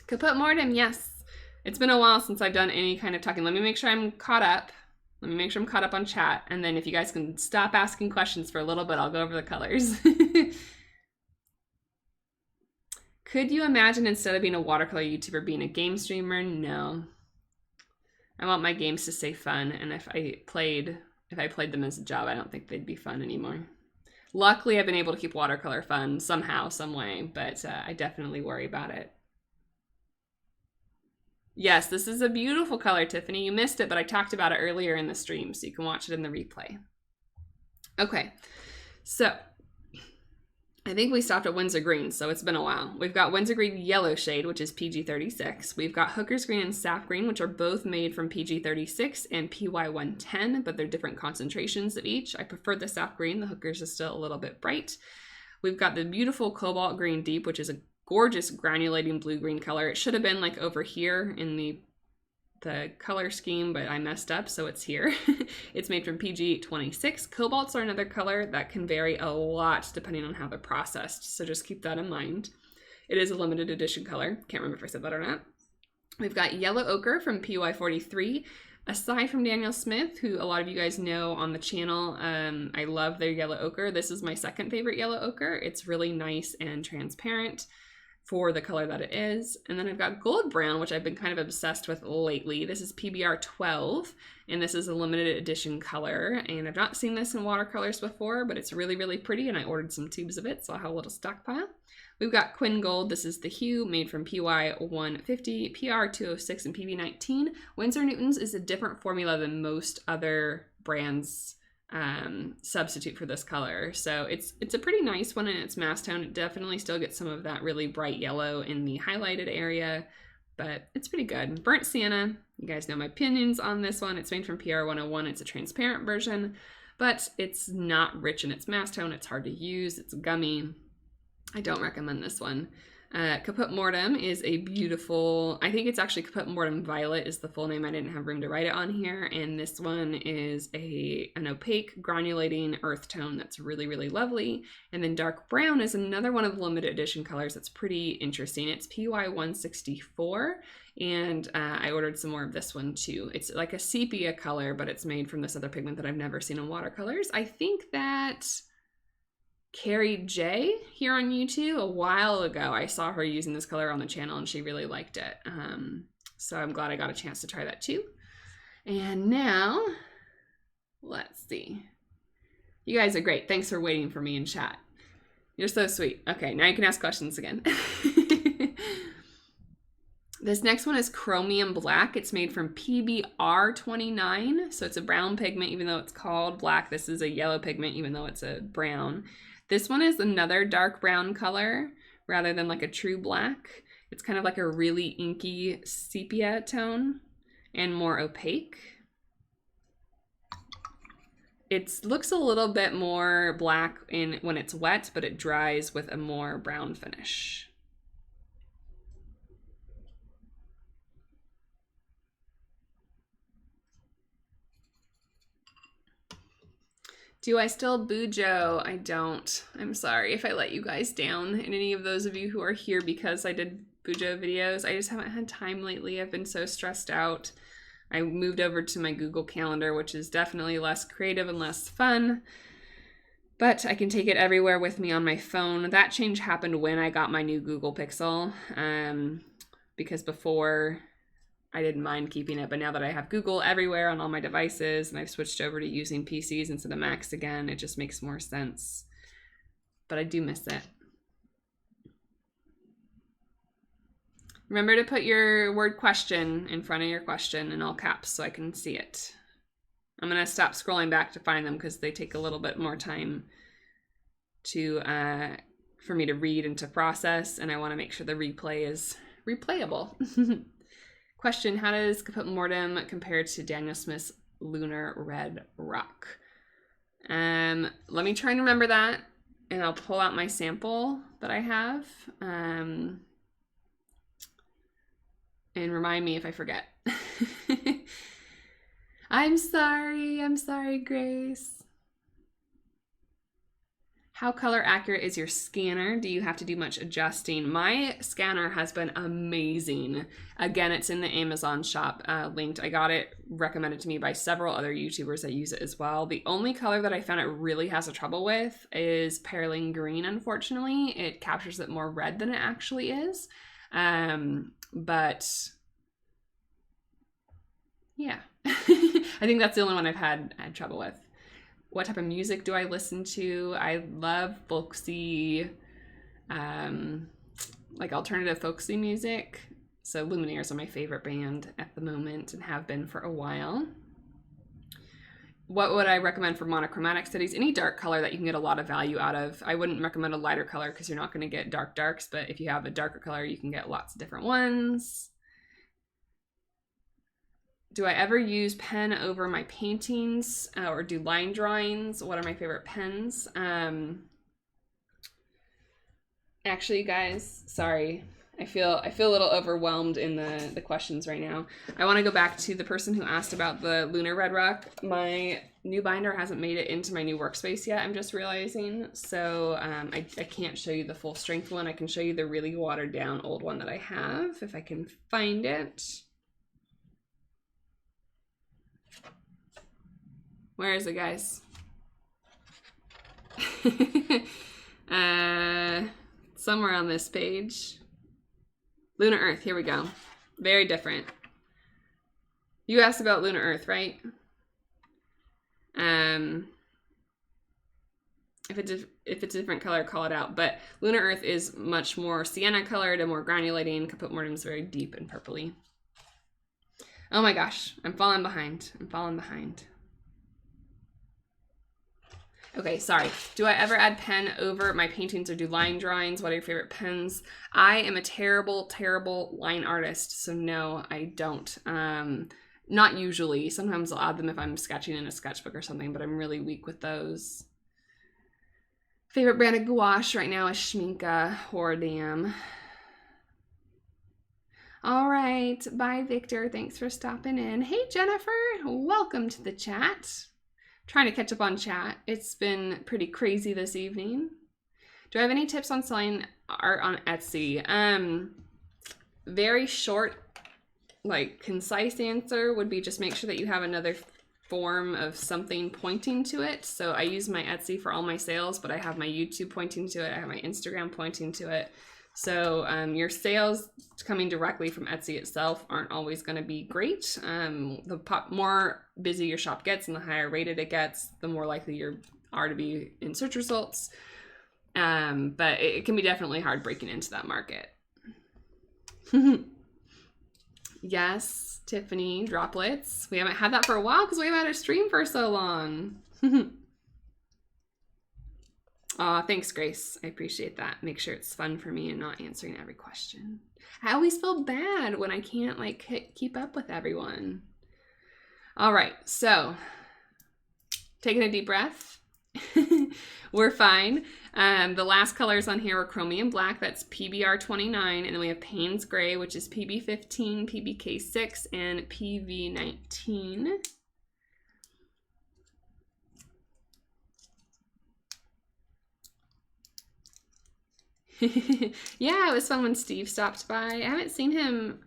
Kaput Mortem, yes. It's been a while since I've done any kind of talking. Let me make sure I'm caught up. Let me make sure I'm caught up on chat, and then if you guys can stop asking questions for a little bit, I'll go over the colors. Could you imagine instead of being a watercolor YouTuber, being a game streamer? No. I want my games to stay fun, and if I played them as a job, I don't think they'd be fun anymore. Luckily, I've been able to keep watercolor fun somehow, some way, but I definitely worry about it. Yes, this is a beautiful color, Tiffany. You missed it, but I talked about it earlier in the stream, so you can watch it in the replay. Okay, so I think we stopped at Windsor Green, so it's been a while. We've got Windsor Green Yellow shade, which is PG36. We've got Hooker's Green and Sap Green, which are both made from PG36 and PY110, but they're different concentrations of each. I prefer the Sap Green. The Hooker's is still a little bit bright. We've got the beautiful Cobalt Green Deep, which is a gorgeous granulating blue-green color. It should have been like over here in the color scheme, but I messed up, so it's here. It's made from PG26. Cobalts are another color that can vary a lot depending on how they're processed, so just keep that in mind. It is a limited edition color. Can't remember if I said that or not. We've got Yellow Ochre from PY43. Aside from Daniel Smith, who a lot of you guys know on the channel, I love their Yellow Ochre. This is my second favorite Yellow Ochre. It's really nice and transparent for the color that it is. And then I've got Gold Brown, which I've been kind of obsessed with lately. This is PBR 12, and this is a limited edition color. And I've not seen this in watercolors before, but it's really, really pretty, and I ordered some tubes of it, so I'll have a little stockpile. We've got Quinn Gold. This is the hue, made from PY 150, PR 206, and PV 19. Winsor Newton's is a different formula than most other brands substitute for this color. So it's a pretty nice one in its mass tone. It definitely still gets some of that really bright yellow in the highlighted area, but it's pretty good. Burnt Sienna, you guys know my opinions on this one. It's made from PR 101. It's a transparent version, but it's not rich in its mass tone. It's hard to use. It's gummy. I don't recommend this one. Caput Mortem is a beautiful, I think it's actually Caput Mortem Violet is the full name. I didn't have room to write it on here. And this one is an opaque granulating earth tone that's really, really lovely. And then Dark Brown is another one of the limited edition colors that's pretty interesting. It's PY 164, and I ordered some more of this one too. It's like a sepia color, but it's made from this other pigment that I've never seen in watercolors. I think that Carrie J here on YouTube a while ago, I saw her using this color on the channel and she really liked it. So I'm glad I got a chance to try that too. And now, let's see. You guys are great. Thanks for waiting for me in chat. You're so sweet. Okay, now you can ask questions again. This next one is Chromium Black. It's made from PBR29, so it's a brown pigment even though it's called black. This is a yellow pigment even though it's a brown. This one is another dark brown color rather than like a true black. It's kind of like a really inky sepia tone and more opaque. It looks a little bit more black when it's wet, but it dries with a more brown finish. Do I still Bujo? I don't. I'm sorry if I let you guys down, and any of those of you who are here because I did Bujo videos. I just haven't had time lately. I've been so stressed out. I moved over to my Google Calendar, which is definitely less creative and less fun, but I can take it everywhere with me on my phone. That change happened when I got my new Google Pixel, because before I didn't mind keeping it, but now that I have Google everywhere on all my devices and I've switched over to using PCs instead of Macs again, it just makes more sense. But I do miss it. Remember to put your word question in front of your question in all caps so I can see it. I'm going to stop scrolling back to find them because they take a little bit more time to for me to read and to process, and I want to make sure the replay is replayable. Question, how does Caput Mortem compare to Daniel Smith's Lunar Red Rock? Let me try and remember that, and I'll pull out my sample that I have, and remind me if I forget. I'm sorry, Grace. How color accurate is your scanner? Do you have to do much adjusting? My scanner has been amazing. Again, it's in the Amazon shop linked. I got it recommended to me by several other YouTubers that use it as well. The only color that I found it really has a trouble with is Perylene Green, unfortunately. It captures it more red than it actually is. But yeah, I think that's the only one I've had trouble with. What type of music do I listen to? I love folksy, like alternative folksy music. So Lumineers are my favorite band at the moment and have been for a while. What would I recommend for monochromatic studies? Any dark color that you can get a lot of value out of. I wouldn't recommend a lighter color because you're not going to get dark darks, but if you have a darker color, you can get lots of different ones. Do I ever use pen over my paintings or do line drawings? What are my favorite pens? Actually, guys, sorry. I feel a little overwhelmed in the questions right now. I want to go back to the person who asked about the Lunar Red Rock. My new binder hasn't made it into my new workspace yet, I'm just realizing. So I can't show you the full strength one. I can show you the really watered down old one that I have, if I can find it. Where is it, guys? Somewhere on this page. Lunar Earth, here we go. Very different. You asked about Lunar Earth, right? If it's a different color, call it out. But Lunar Earth is much more sienna colored and more granulating. Caput Mortem is very deep and purpley. Oh my gosh, I'm falling behind. Okay, sorry. Do I ever add pen over my paintings or do line drawings? What are your favorite pens? I am a terrible, terrible line artist, so no, I don't. Not usually. Sometimes I'll add them if I'm sketching in a sketchbook or something, but I'm really weak with those. Favorite brand of gouache right now is Schmincke, Horadam. All right. Bye, Victor. Thanks for stopping in. Hey, Jennifer. Welcome to the chat. Trying to catch up on chat. It's been pretty crazy this evening. Do I have any tips on selling art on Etsy? Very short, like concise answer would be just make sure that you have another form of something pointing to it. So I use my Etsy for all my sales, but I have my YouTube pointing to it. I have my Instagram pointing to it. So your sales coming directly from Etsy itself aren't always going to be great. The more busy your shop gets and the higher rated it gets, the more likely you are to be in search results. But it can be definitely hard breaking into that market. Yes, Tiffany, droplets. We haven't had that for a while because we haven't had a stream for so long. Aw, thanks, Grace. I appreciate that. Make sure it's fun for me and not answering every question. I always feel bad when I can't like keep up with everyone. All right, so taking a deep breath. We're fine. The last colors on here are Chromium Black, that's PBR 29, and then we have Payne's Gray, which is PB 15, PBK 6, and PV 19. Yeah, it was fun when Steve stopped by. I haven't seen him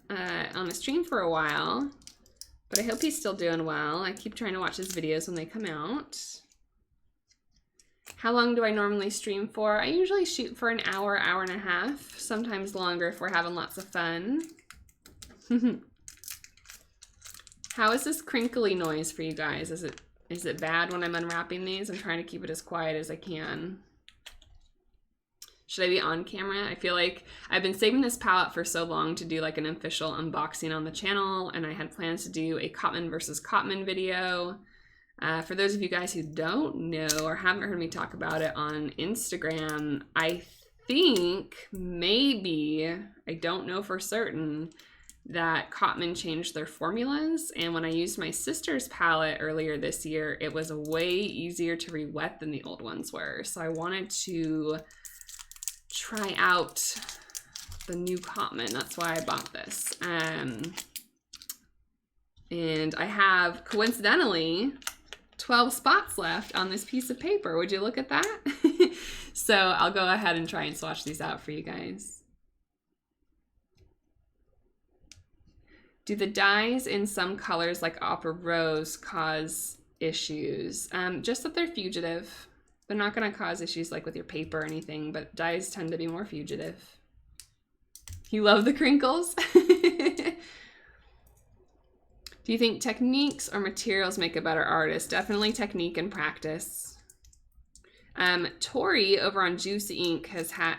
on the stream for a while, but I hope he's still doing well. I keep trying to watch his videos when they come out. How long do I normally stream for? I usually shoot for an hour, hour and a half, sometimes longer if we're having lots of fun. How is this crinkly noise for you guys? Is it bad when I'm unwrapping these? I'm trying to keep it as quiet as I can. Should I be on camera? I feel like I've been saving this palette for so long to do like an official unboxing on the channel, and I had plans to do a Cotman versus Cotman video. For those of you guys who don't know or haven't heard me talk about it on Instagram, I think maybe, I don't know for certain, that Cotman changed their formulas, and when I used my sister's palette earlier this year, it was way easier to re-wet than the old ones were. So I wanted to try out the new Cotman. That's why I bought this. And I have, coincidentally, 12 spots left on this piece of paper. Would you look at that? So I'll go ahead and try and swatch these out for you guys. Do the dyes in some colors like Opera Rose cause issues? Just that they're fugitive. They're not going to cause issues like with your paper or anything, but dyes tend to be more fugitive. You love the crinkles? Do you think techniques or materials make a better artist? Definitely technique and practice. Tori over on Juice Ink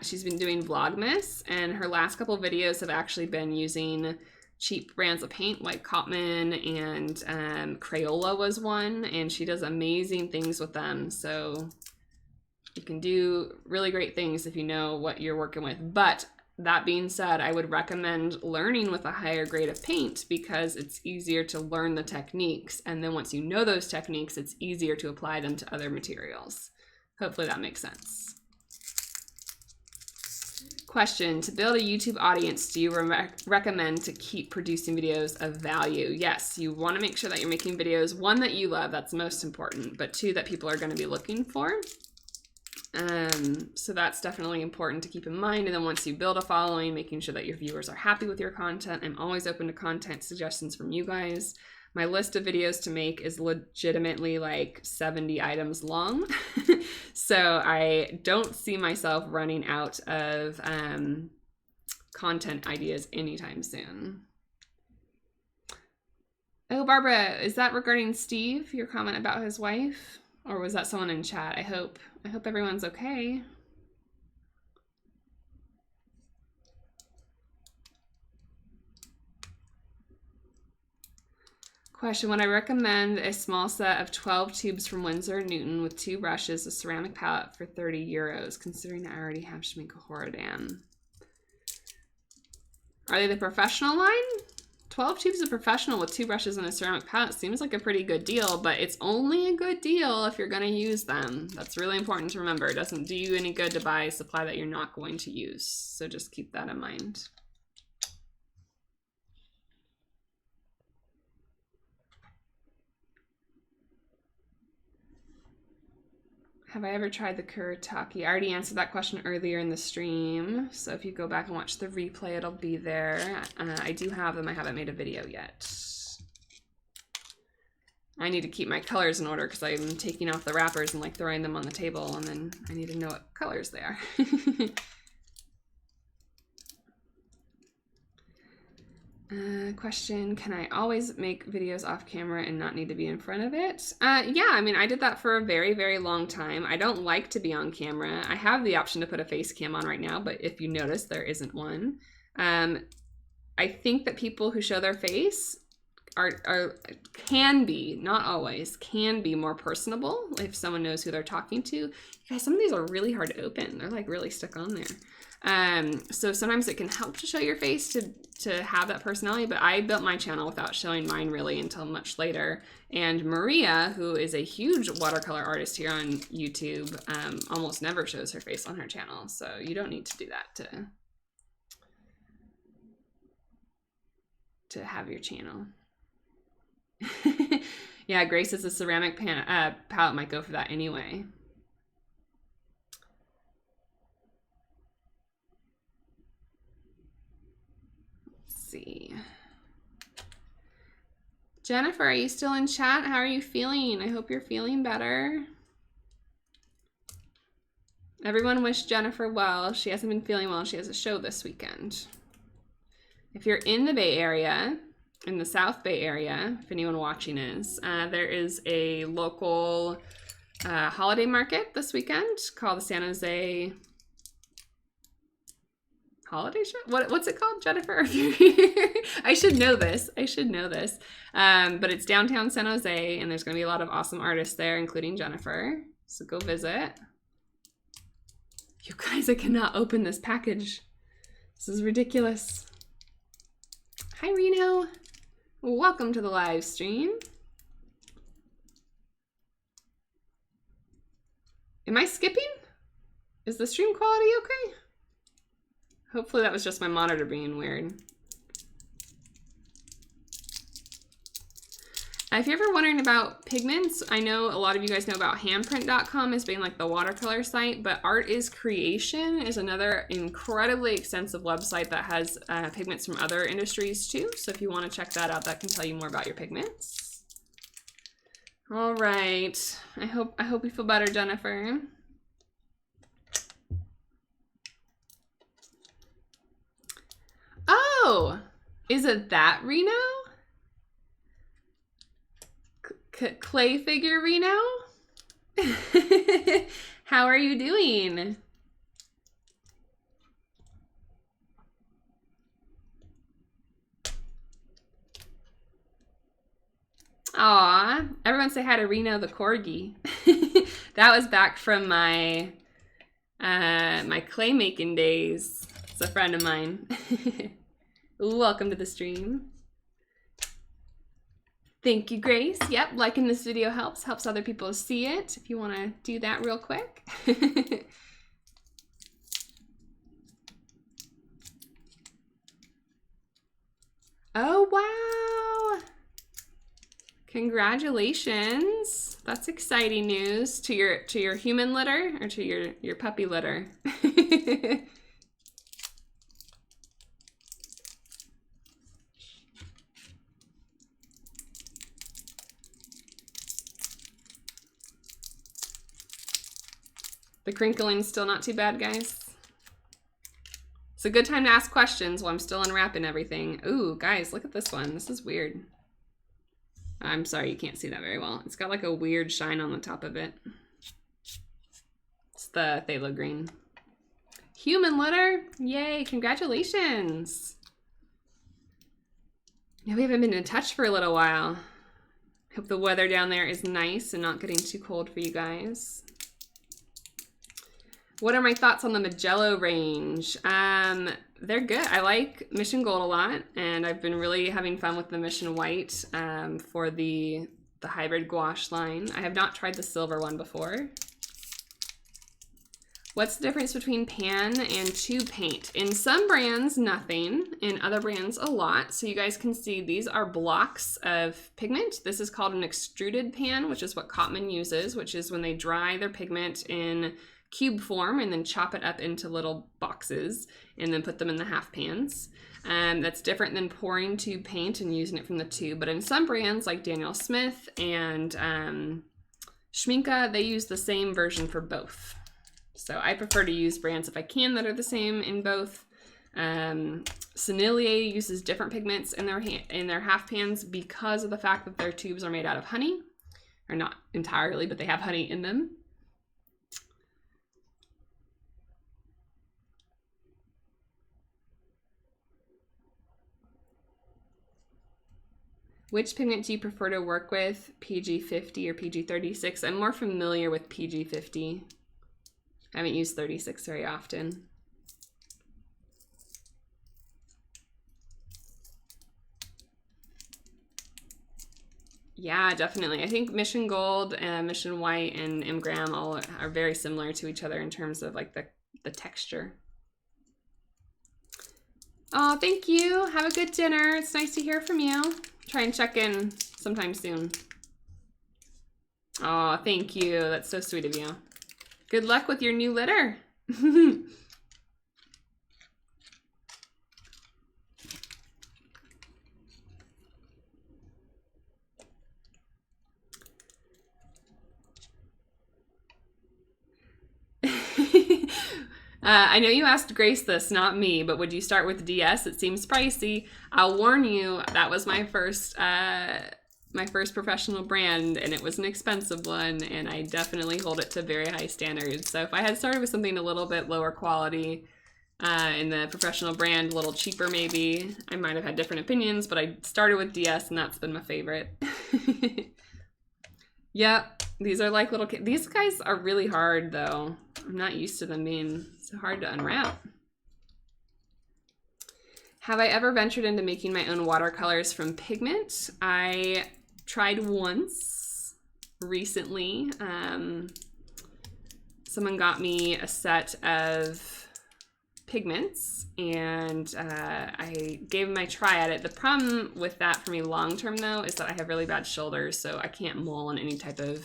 she's been doing Vlogmas, and her last couple videos have actually been using cheap brands of paint like Cotman, and Crayola was one, and she does amazing things with them. So you can do really great things if you know what you're working with. But that being said, I would recommend learning with a higher grade of paint because it's easier to learn the techniques. And then once you know those techniques, it's easier to apply them to other materials. Hopefully that makes sense. Question, to build a YouTube audience, do you recommend to keep producing videos of value? Yes, you want to make sure that you're making videos, one, that you love, that's most important, but two, that people are going to be looking for. So that's definitely important to keep in mind. And then once you build a following, making sure that your viewers are happy with your content. I'm always open to content suggestions from you guys. My list of videos to make is legitimately like 70 items long. So I don't see myself running out of content ideas anytime soon. Oh, Barbara, is that regarding Steve, your comment about his wife? Or was that someone in chat? I hope everyone's okay. Question, would I recommend a small set of 12 tubes from Winsor Newton with 2 brushes, a ceramic palette for 30 euros, considering I already have Schmincke Horadam? Are they the professional line? 12 tubes of professional with 2 brushes and a ceramic palette seems like a pretty good deal, but it's only a good deal if you're going to use them. That's really important to remember. It doesn't do you any good to buy supply that you're not going to use. So just keep that in mind. Have I ever tried the Kuretake? I already answered that question earlier in the stream, so if you go back and watch the replay, it'll be there. I do have them. I haven't made a video yet. I need to keep my colors in order because I'm taking off the wrappers and like throwing them on the table, and then I need to know what colors they are. Question, can I always make videos off camera and not need to be in front of it? Yeah, I mean, I did that for a very, very long time. I don't like to be on camera. I have the option to put a face cam on right now, but if you notice, there isn't one. I think that people who show their face can be, not always, can be more personable if someone knows who they're talking to. You guys, some of these are really hard to open. They're like really stuck on there. So sometimes it can help to show your face to have that personality, but I built my channel without showing mine really until much later. And Maria, who is a huge watercolor artist here on YouTube, almost never shows her face on her channel. So you don't need to do that to have your channel. Yeah, Grace is a ceramic palette might go for that anyway. See. Jennifer, are you still in chat? How are you feeling? I hope you're feeling better. Everyone wish Jennifer well. She hasn't been feeling well. She has a show this weekend. If you're in the Bay Area, in the South Bay area, if anyone watching is, there is a local holiday market this weekend called the San Jose Holiday Show? What's it called, Jennifer? I should know this. I should know this. But it's downtown San Jose, and there's going to be a lot of awesome artists there, including Jennifer. So go visit. You guys, I cannot open this package. This is ridiculous. Hi, Reno. Welcome to the live stream. Am I skipping? Is the stream quality okay? Hopefully that was just my monitor being weird. If you're ever wondering about pigments, I know a lot of you guys know about handprint.com as being like the watercolor site, but Art is Creation is another incredibly extensive website that has pigments from other industries too. So if you want to check that out, that can tell you more about your pigments. All right. I hope you feel better, Jennifer. Oh, is it that Reno? Clay figure Reno? How are you doing? Aw, everyone say hi to Reno the corgi. That was back from my my clay making days. It's a friend of mine. Welcome to the stream. Thank you, Grace. Yep, liking this video helps other people see it. If you want to do that real quick. Oh, wow. Congratulations. That's exciting news. To your human litter or to your puppy litter? The crinkling's still not too bad, guys. It's a good time to ask questions while I'm still unwrapping everything. Ooh, guys, look at this one. This is weird. I'm sorry, you can't see that very well. It's got like a weird shine on the top of it. It's the phthalo green. Human litter! Yay, congratulations! Yeah, we haven't been in touch for a little while. Hope the weather down there is nice and not getting too cold for you guys. What are my thoughts on the Magello range? They're good. I like Mission Gold a lot, and I've been really having fun with the Mission White for the hybrid gouache line. I have not tried the silver one before. What's the difference between pan and tube paint? In some brands, nothing. In other brands, a lot. So you guys can see these are blocks of pigment. This is called an extruded pan, which is what Cotman uses, which is when they dry their pigment in cube form and then chop it up into little boxes and then put them in the half pans. That's different than pouring tube paint and using it from the tube. But in some brands like Daniel Smith and Schminke, they use the same version for both. So I prefer to use brands if I can that are the same in both. Sennelier uses different pigments in their half pans because of the fact that their tubes are made out of honey, or not entirely, but they have honey in them. Which pigment do you prefer to work with, PG50 or PG36? I'm more familiar with PG50. I haven't used 36 very often. Yeah, definitely. I think Mission Gold, Mission White, and Imgram all are very similar to each other in terms of like the texture. Oh, thank you. Have a good dinner. It's nice to hear from you. Try and check in sometime soon. Oh, thank you. That's so sweet of you. Good luck with your new litter. I know you asked Grace this, not me, but would you start with DS? It seems pricey. I'll warn you, that was my first professional brand, and it was an expensive one, and I definitely hold it to very high standards. So if I had started with something a little bit lower quality in the professional brand, a little cheaper maybe, I might have had different opinions, but I started with DS, and that's been my favorite. Yep, these are like little kids. These guys are really hard, though. I'm not used to them being so hard to unwrap. Have I ever ventured into making my own watercolors from pigment? I tried once recently. Someone got me a set of pigments and I gave them a try at it. The problem with that for me long term though is that I have really bad shoulders, so I can't mull in any type of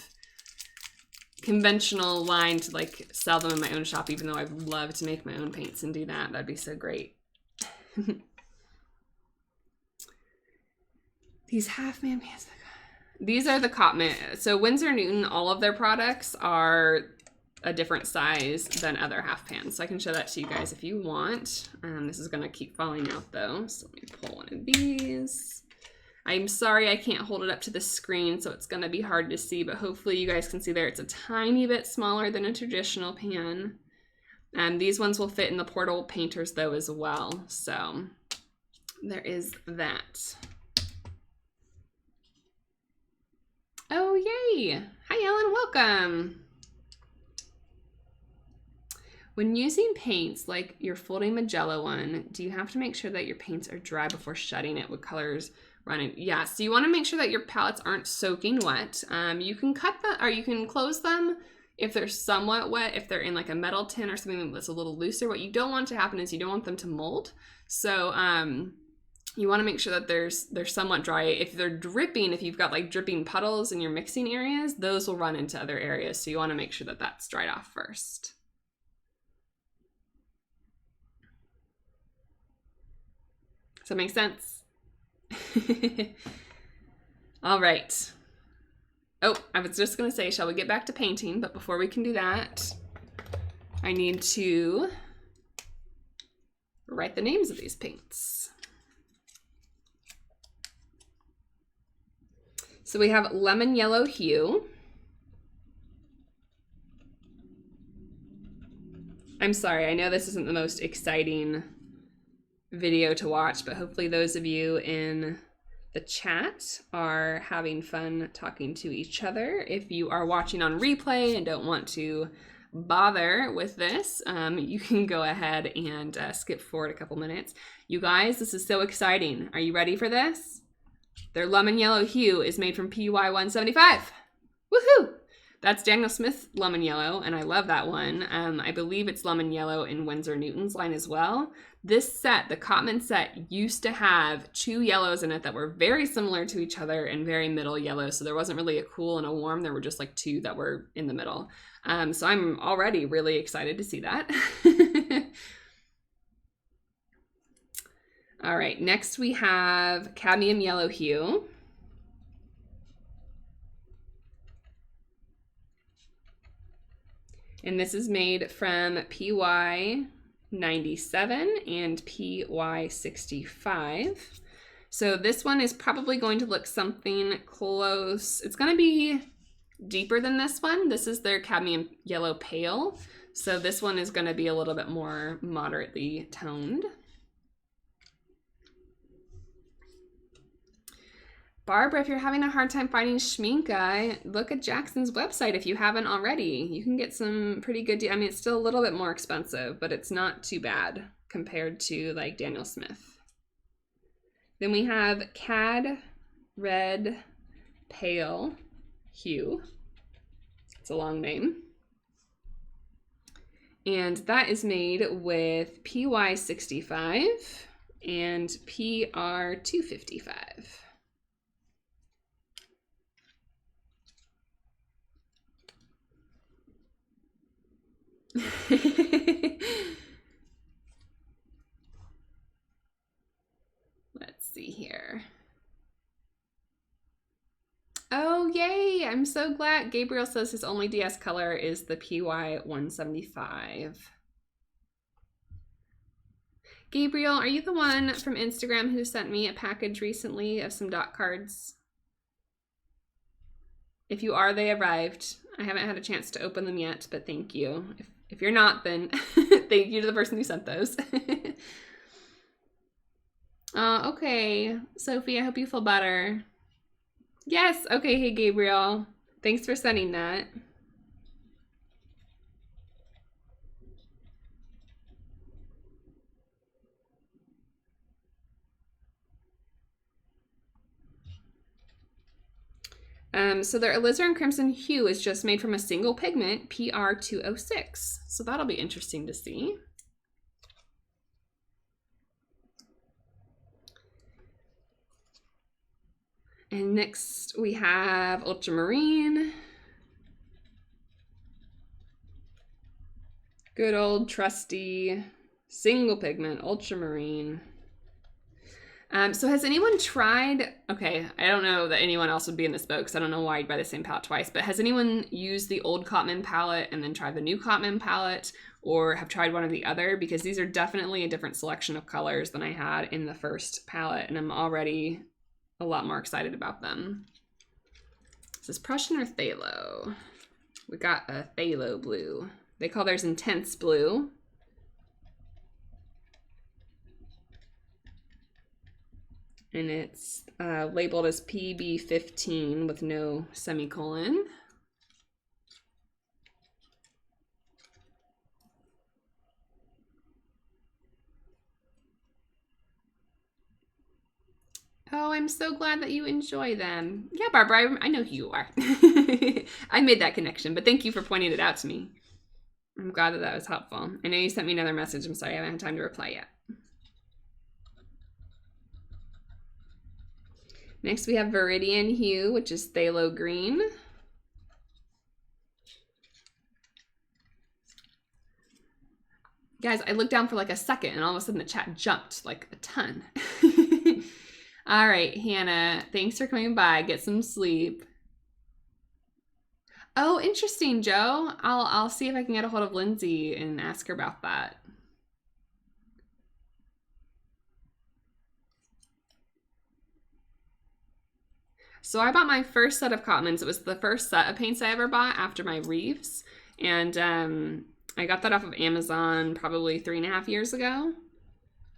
conventional line to like sell them in my own shop, even though I'd love to make my own paints and do that. That'd be so great. These half-man pants. These are the Cotman. So Winsor Newton, all of their products are a different size than other half pans. So I can show that to you guys if you want. This is gonna keep falling out though. So let me pull one of these. I'm sorry I can't hold it up to the screen, so it's gonna be hard to see, but hopefully you guys can see there. It's a tiny bit smaller than a traditional pan. These ones will fit in the portable painters though as well. So there is that. Oh, yay. Hi, Ellen, welcome. When using paints like your folding Magella one, do you have to make sure that your paints are dry before shutting it with colors running? Yeah, so you want to make sure that your palettes aren't soaking wet. You can cut them, or you can close them if they're somewhat wet, if they're in like a metal tin or something that's a little looser. What you don't want to happen is you don't want them to mold. So you want to make sure that they're somewhat dry. If they're dripping, if you've got like dripping puddles in your mixing areas, those will run into other areas. So you want to make sure that that's dried off first. Does that make sense? All right. Oh, I was just gonna say, shall we get back to painting? But before we can do that, I need to write the names of these paints. So we have Lemon Yellow Hue. I'm sorry, I know this isn't the most exciting video to watch, but hopefully those of you in the chat are having fun talking to each other. If you are watching on replay and don't want to bother with this, you can go ahead and skip forward a couple minutes. You guys, this is so exciting. Are you ready for this? Their Lemon Yellow Hue is made from PY 175. Woohoo! That's Daniel Smith Lemon Yellow, and I love that one. I believe it's Lemon Yellow in Winsor Newton's line as well. This set, the Cotman set, used to have 2 yellows in it that were very similar to each other and very middle yellow. So there wasn't really a cool and a warm. There were just like 2 that were in the middle. So I'm already really excited to see that. All right, next we have Cadmium Yellow Hue. And this is made from PY 97 and PY 65. So this one is probably going to look something close. It's going to be deeper than this one. This is their Cadmium Yellow Pale. So this one is going to be a little bit more moderately toned. Barbara, if you're having a hard time finding schminke, look at Jackson's website if you haven't already. You can get some pretty good, I mean, it's still a little bit more expensive, but it's not too bad compared to like Daniel Smith. Then we have Cad Red Pale Hue. It's a long name. And that is made with PY 65 and PR 255. Let's see here. Oh, yay! I'm so glad. Gabriel says his only DS color is the PY 175. Gabriel, are you the one from Instagram who sent me a package recently of some dot cards? If you are, they arrived. I haven't had a chance to open them yet, but thank you. If you're not, then thank you to the person who sent those. Okay, Sophie, I hope you feel better. Yes, okay, hey Gabriel. Thanks for sending that. So their alizarin crimson hue is just made from a single pigment, PR 206. So that'll be interesting to see. And next we have ultramarine. Good old trusty single pigment ultramarine. So has anyone tried, okay, I don't know that anyone else would be in this boat because I don't know why you'd buy the same palette twice, but has anyone used the old Cotman palette and then tried the new Cotman palette, or have tried one or the other? Because these are definitely a different selection of colors than I had in the first palette, and I'm already a lot more excited about them. Is this Prussian or Phthalo? We got a Phthalo blue. They call theirs intense blue. And it's labeled as PB15 with no semicolon. Oh, I'm so glad that you enjoy them. Yeah, Barbara, I know who you are. I made that connection, but thank you for pointing it out to me. I'm glad that that was helpful. I know you sent me another message. I'm sorry I haven't had time to reply yet. Next we have Viridian Hue, which is phthalo green. Guys, I looked down for like a second and all of a sudden the chat jumped like a ton. All right, Hannah, thanks for coming by. Get some sleep. Oh, interesting, Joe. I'll see if I can get a hold of Lindsay and ask her about that. So I bought my first set of Cotmans. It was the first set of paints I ever bought after my Reeves. And I got that off of Amazon probably 3.5 years ago.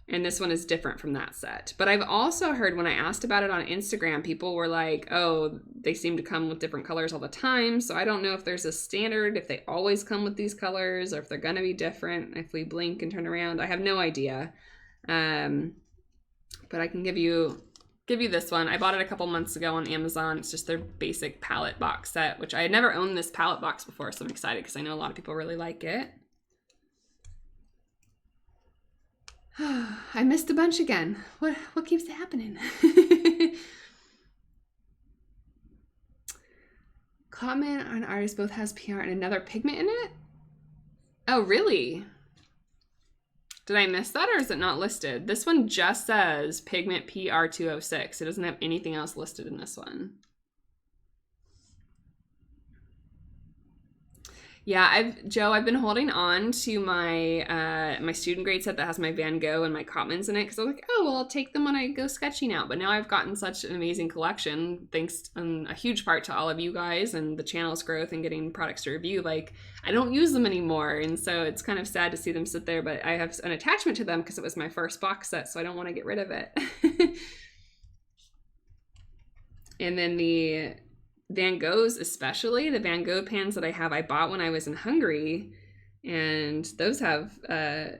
And this one is different from that set. But I've also heard when I asked about it on Instagram, people were like, oh, they seem to come with different colors all the time. So I don't know if there's a standard, if they always come with these colors, or if they're going to be different if we blink and turn around. I have no idea. But I can give you give you this one. I bought it a couple months ago on Amazon. It's just their basic palette box set, which I had never owned this palette box before, so I'm excited because I know a lot of people really like it. I missed a bunch again. What keeps happening? Cotman on artist both has PR and another pigment in it? Oh, really? Did I miss that or is it not listed? This one just says pigment PR206. It doesn't have anything else listed in this one. Yeah, Joe, I've been holding on to my my student grade set that has my Van Gogh and my Cotmans in it because I'm like, oh, well, I'll take them when I go sketching out. But now I've gotten such an amazing collection, thanks in a huge part to all of you guys and the channel's growth and getting products to review. Like, I don't use them anymore, and so it's kind of sad to see them sit there, but I have an attachment to them because it was my first box set, so I don't want to get rid of it. And then the Van Goghs, especially the Van Gogh pans that I bought when I was in Hungary, and those have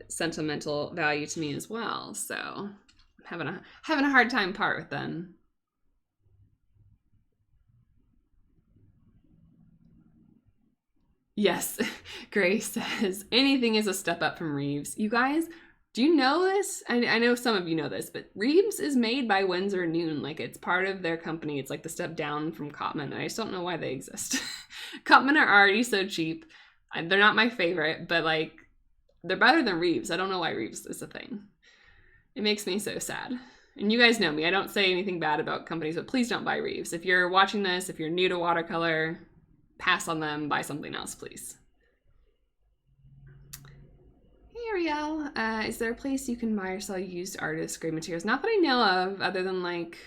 sentimental value to me as well. So I'm having a hard time part with them. Yes, Grace says anything is a step up from Reeves. You guys, do you know this? I know some of you know this, but Reeves is made by Winsor Newton. Like, it's part of their company. It's like the step down from Cotman. And I just don't know why they exist. Cotman are already so cheap. They're not my favorite, but like, they're better than Reeves. I don't know why Reeves is a thing. It makes me so sad. And you guys know me. I don't say anything bad about companies, but please don't buy Reeves. If you're watching this, if you're new to watercolor, pass on them, buy something else, please. Ariel, is there a place you can buy or sell used artist grade materials? Not that I know of, other than like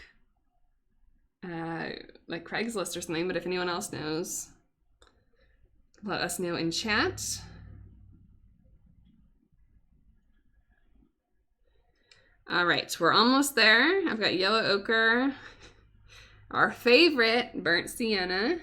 Craigslist or something, but if anyone else knows, let us know in chat. All right, we're almost there. I've got yellow ochre, our favorite burnt sienna.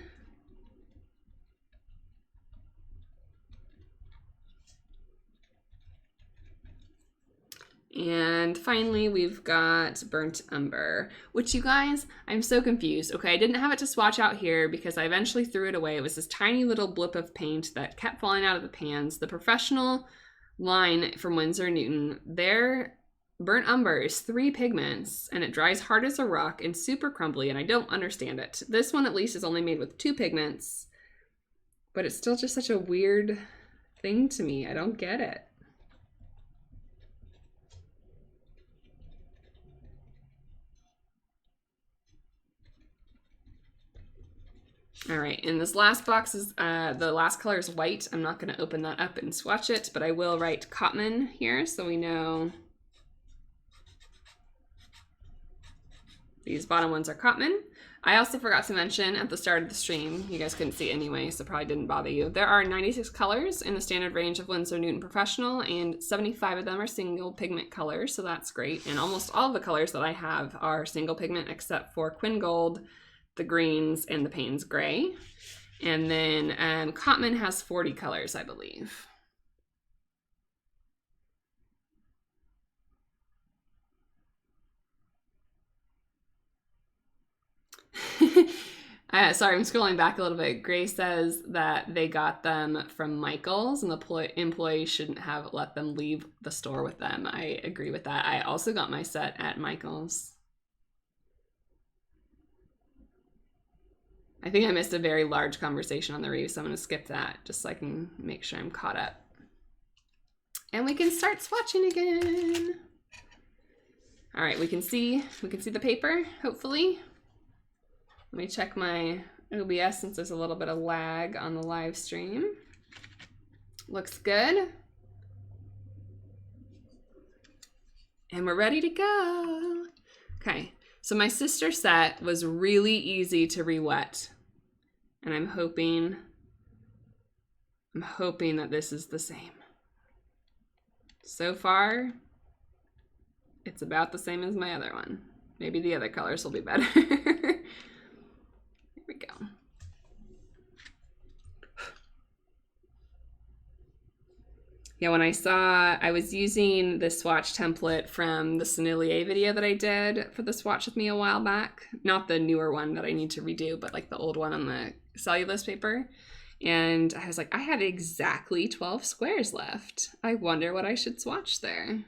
And finally, we've got burnt umber, which, you guys, I'm so confused. Okay, I didn't have it to swatch out here because I eventually threw it away. It was this tiny little blip of paint that kept falling out of the pans. The professional line from Winsor Newton, their burnt umber is 3 pigments and it dries hard as a rock and super crumbly, and I don't understand it. This one at least is only made with 2 pigments, but it's still just such a weird thing to me. I don't get it. All right, and this last box is, the last color is white. I'm not gonna open that up and swatch it, but I will write Cotman here so we know these bottom ones are Cotman. I also forgot to mention at the start of the stream, you guys couldn't see it anyway, so probably didn't bother you. There are 96 colors in the standard range of Winsor Newton Professional, and 75 of them are single pigment colors, so that's great. And almost all of the colors that I have are single pigment except for Quinn Gold, the greens, and the Payne's gray. And then Cotman has 40 colors, I believe. Sorry, I'm scrolling back a little bit. Grace says that they got them from Michael's and the employee shouldn't have let them leave the store with them. I agree with that. I also got my set at Michael's. I think I missed a very large conversation on the Reeves, so I'm going to skip that just so I can make sure I'm caught up. And we can start swatching again. All right, we can see the paper, hopefully. Let me check my OBS since there's a little bit of lag on the live stream. Looks good. And we're ready to go. Okay, so my sister's set was really easy to re-wet. And I'm hoping that this is the same. So far, it's about the same as my other one. Maybe the other colors will be better. Here we go. Yeah, when I was using the swatch template from the Sennelier video that I did for the swatch with me a while back. Not the newer one that I need to redo, but like the old one on the cellulose paper. And I was like, I had exactly 12 squares left. I wonder what I should swatch there.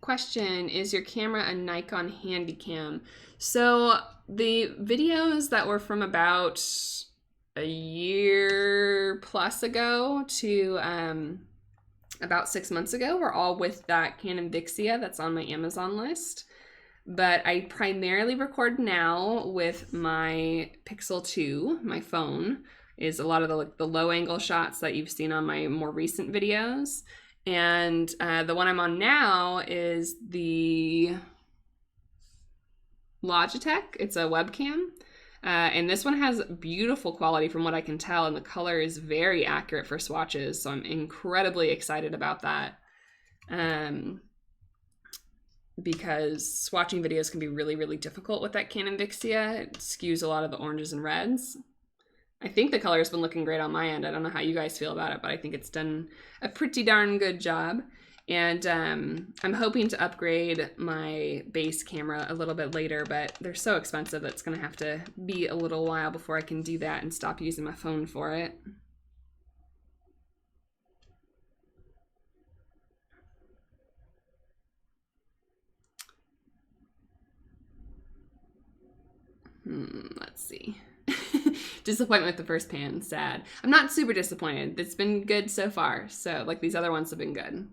Question, is your camera a Nikon Handycam? So the videos that were from about a year plus ago to about 6 months ago were all with that Canon Vixia that's on my Amazon list. But I primarily record now with my Pixel 2, my phone, is a lot of the low angle shots that you've seen on my more recent videos. And the one I'm on now is the Logitech. It's a webcam. And this one has beautiful quality from what I can tell, and the color is very accurate for swatches, so I'm incredibly excited about that. Because swatching videos can be really, really difficult with that Canon Vixia. It skews a lot of the oranges and reds. I think the color has been looking great on my end. I don't know how you guys feel about it, but I think it's done a pretty darn good job. And I'm hoping to upgrade my base camera a little bit later, but they're so expensive that it's going to have to be a little while before I can do that and stop using my phone for it. Let's see. Disappointment with the first pan, sad. I'm not super disappointed. It's been good so far. So like these other ones have been good.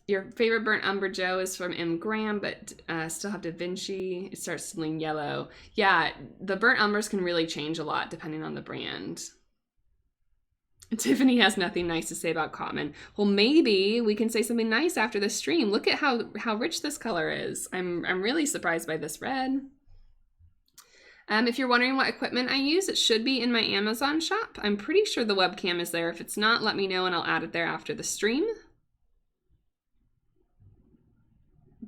Your favorite burnt umber, Joe, is from M. Graham, but still have Da Vinci. It starts to lean yellow. Yeah, the burnt umbers can really change a lot depending on the brand. Tiffany has nothing nice to say about Cotman. Well, maybe we can say something nice after the stream. Look at how rich this color is. I'm really surprised by this red. If you're wondering what equipment I use, it should be in my Amazon shop. I'm pretty sure the webcam is there. If it's not, let me know and I'll add it there after the stream.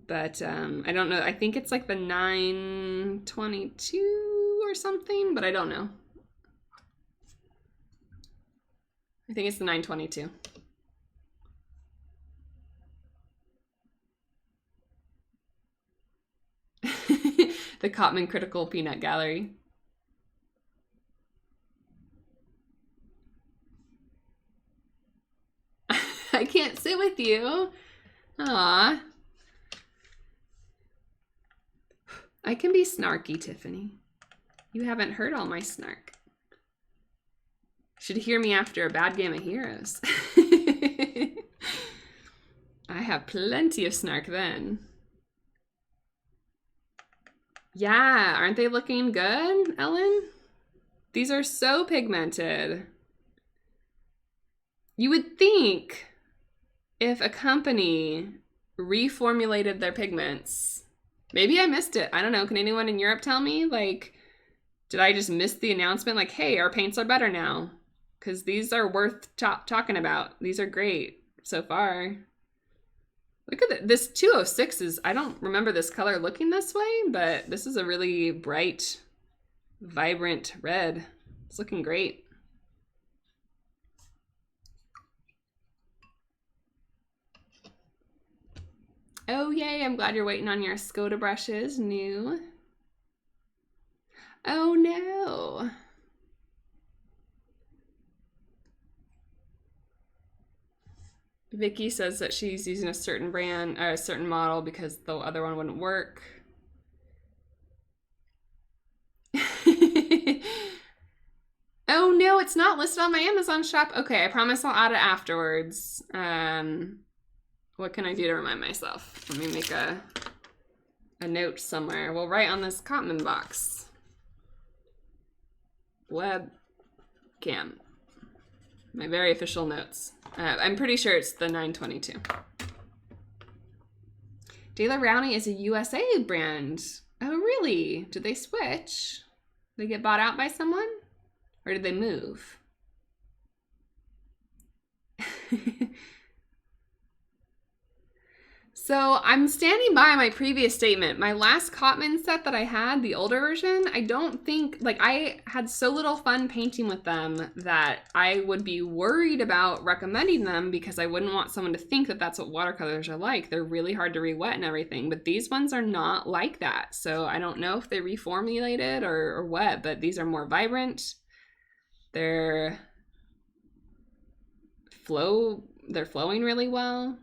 But I don't know. I think it's like the 922 or something, but I don't know. I think it's the 922. The Cotman Critical Peanut Gallery. I can't sit with you. Aw. I can be snarky, Tiffany. You haven't heard all my snark. Should hear me after a bad game of Heroes. I have plenty of snark then. Yeah, aren't they looking good, Ellen? These are so pigmented. You would think if a company reformulated their pigments, maybe I missed it. I don't know. Can anyone in Europe tell me? Like, did I just miss the announcement? Like, hey, our paints are better now. Because these are worth talking about. These are great so far. Look at this 206 is, I don't remember this color looking this way, but this is a really bright, vibrant red. It's looking great. Oh, yay, I'm glad you're waiting on your Skoda brushes, new. Oh, no. Vicky says that she's using a certain brand or a certain model because the other one wouldn't work. Oh no, it's not listed on my Amazon shop. Okay, I promise I'll add it afterwards. What can I do to remind myself? Let me make a note somewhere. We'll write on this Cotman box. Webcam. My very official notes. I'm pretty sure it's the 922. De La Rowney is a USA brand. Oh, really? Did they switch? Did they get bought out by someone? Or did they move? So I'm standing by my previous statement. My last Cotman set that I had, the older version, I don't think, like, I had so little fun painting with them that I would be worried about recommending them because I wouldn't want someone to think that that's what watercolors are like. They're really hard to re-wet and everything, but these ones are not like that. So I don't know if they reformulated or what, but these are more vibrant. They're flowing really well.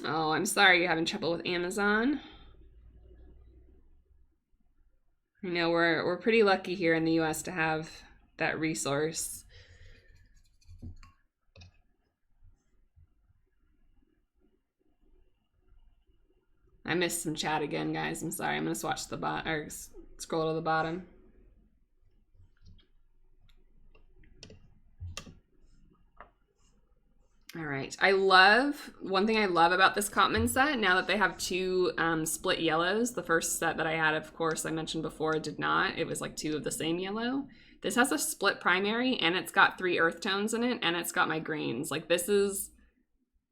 Oh, I'm sorry you're having trouble with Amazon. I know we're pretty lucky here in the US to have that resource. I missed some chat again, guys. I'm sorry. I'm gonna swatch the bottom or scroll to the bottom. All right. One thing I love about this Cotman set, now that they have two split yellows. The first set that I had, of course, I mentioned before, did not. It was like two of the same yellow. This has a split primary, and it's got 3 earth tones in it, and it's got my greens. Like, this is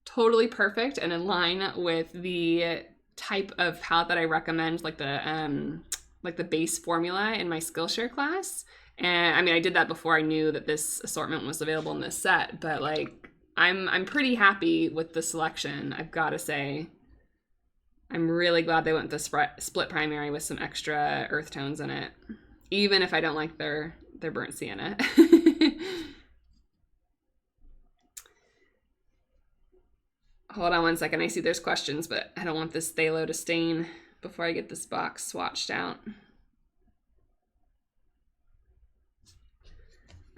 totally perfect and in line with the type of palette that I recommend, like the base formula in my Skillshare class. And I mean, I did that before I knew that this assortment was available in this set, but like, I'm pretty happy with the selection, I've got to say. I'm really glad they went with the split primary with some extra earth tones in it, even if I don't like their burnt sienna. Hold on one second. I see there's questions, but I don't want this phthalo to stain before I get this box swatched out.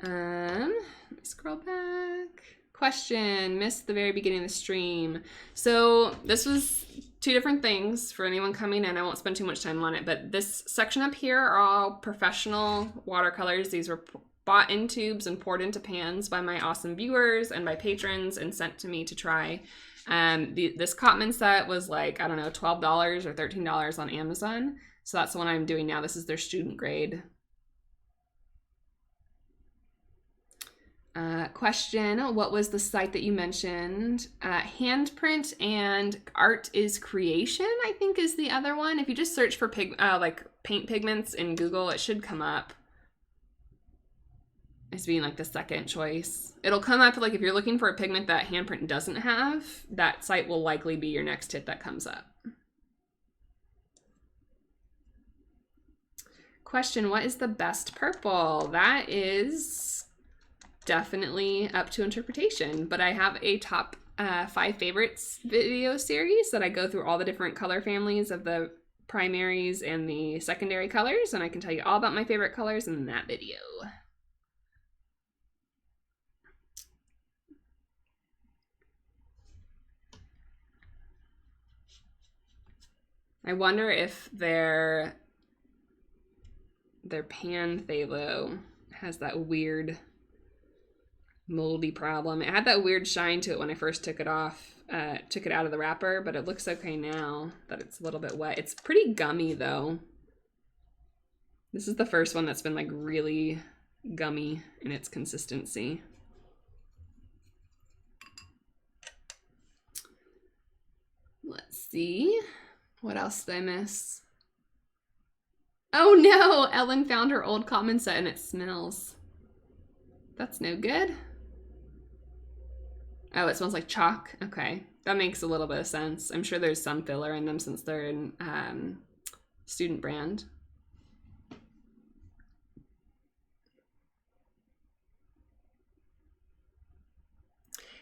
Let me scroll back. Question, missed the very beginning of the stream. So this was 2 different things for anyone coming in. I won't spend too much time on it, but this section up here are all professional watercolors. These were bought in tubes and poured into pans by my awesome viewers and by patrons and sent to me to try. This Cotman set was like, I don't know, $12 or $13 on Amazon. So that's the one I'm doing now. This is their student grade. Question, what was the site that you mentioned? Handprint and Art is Creation, I think, is the other one. If you just search for like paint pigments in Google, it should come up as being like the second choice. It'll come up like if you're looking for a pigment that Handprint doesn't have, that site will likely be your next hit that comes up. Question, what is the best purple? That is definitely up to interpretation, but I have a top 5 favorites video series that I go through all the different color families of the primaries and the secondary colors, and I can tell you all about my favorite colors in that video. I wonder if their pan phthalo has that weird moldy problem. It had that weird shine to it when I first took it off, took it out of the wrapper, but it looks okay now that it's a little bit wet. It's pretty gummy though. This is the first one that's been like really gummy in its consistency. Let's see. What else did I miss? Oh no! Ellen found her old Cotman set and it smells. That's no good. Oh, it smells like chalk. Okay, that makes a little bit of sense. I'm sure there's some filler in them since they're in student brand.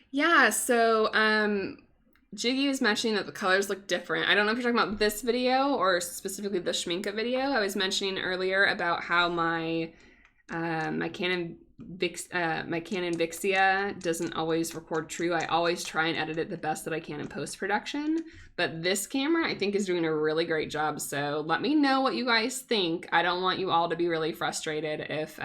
Yeah, so Jiggy was mentioning that the colors look different. I don't know if you're talking about this video or specifically the Schminke video. I was mentioning earlier about how my my Canon Vixia doesn't always record true. I always try and edit it the best that I can in post-production, but this camera I think is doing a really great job. So let me know what you guys think. I don't want you all to be really frustrated if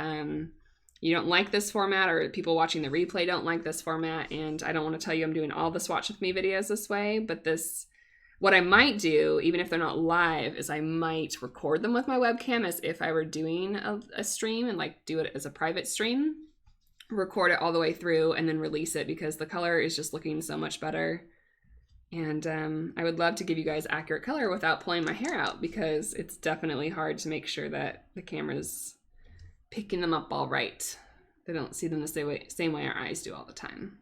you don't like this format, or people watching the replay don't like this format, and I don't want to tell you I'm doing all the Swatch With Me videos this way, but what I might do, even if they're not live, is I might record them with my webcam as if I were doing a stream and like do it as a private stream. record it all the way through and then release it because the color is just looking so much better. And I would love to give you guys accurate color without pulling my hair out because it's definitely hard to make sure that the camera's picking them up all right. They don't see them the same way our eyes do all the time.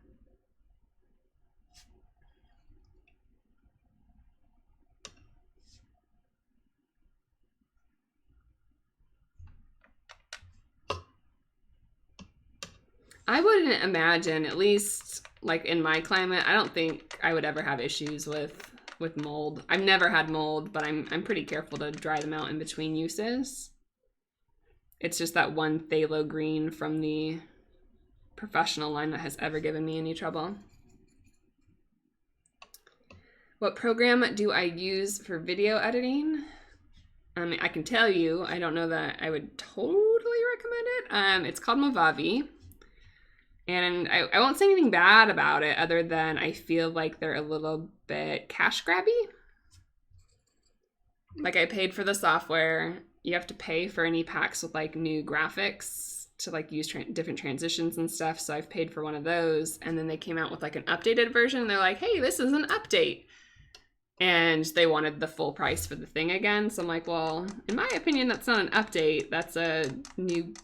I wouldn't imagine, at least like in my climate, I don't think I would ever have issues with mold. I've never had mold, but I'm pretty careful to dry them out in between uses. It's just that one phthalo green from the professional line that has ever given me any trouble. What program do I use for video editing? I can tell you, I don't know that I would totally recommend it. It's called Movavi. And I won't say anything bad about it other than I feel like they're a little bit cash grabby. Like I paid for the software. You have to pay for any packs with like new graphics to like use different transitions and stuff. So I've paid for one of those. And then they came out with like an updated version. And they're like, hey, this is an update. And they wanted the full price for the thing again. So I'm like, well, in my opinion, that's not an update. That's a new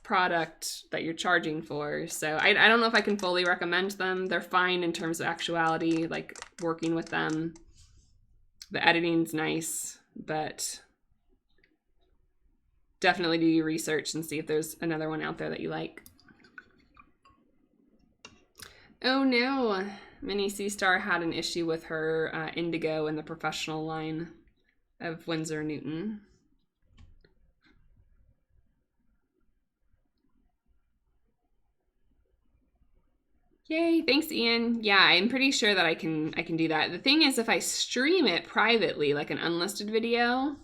product that you're charging for. So I don't know if I can fully recommend them. They're fine in terms of actuality, like working with them. The editing's nice, but definitely do your research and see if there's another one out there that you like. Oh no, Minnie Seastar had an issue with her indigo in the professional line of Winsor Newton. Yay, thanks Ian. Yeah, I'm pretty sure that I can do that. The thing is, if I stream it privately, like an unlisted video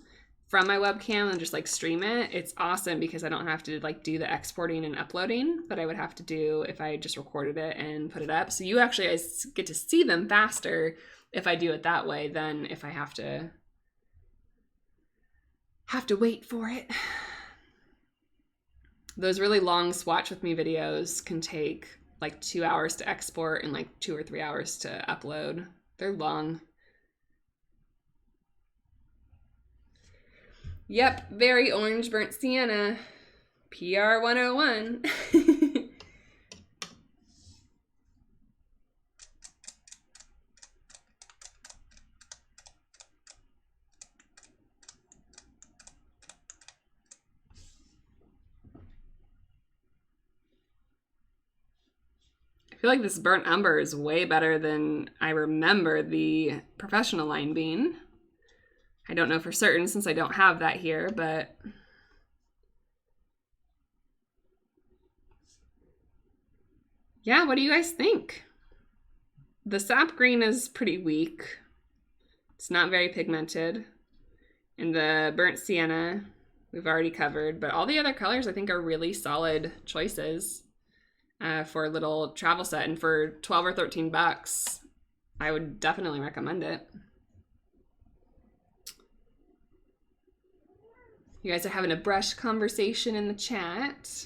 from my webcam and just like stream it, it's awesome because I don't have to like do the exporting and uploading that I would have to do if I just recorded it and put it up. So you actually guys get to see them faster if I do it that way than if I have to wait for it. Those really long Swatch with me videos can take like 2 hours to export and like 2 or 3 hours to upload. They're long. Yep, very orange burnt sienna. PR 101. I feel like this burnt umber is way better than I remember the professional line being. I don't know for certain since I don't have that here, but yeah, what do you guys think? The sap green is pretty weak. It's not very pigmented. And the burnt sienna, we've already covered, but all the other colors I think are really solid choices. For a little travel set, and for 12 or 13 bucks, I would definitely recommend it. You guys are having a brush conversation in the chat.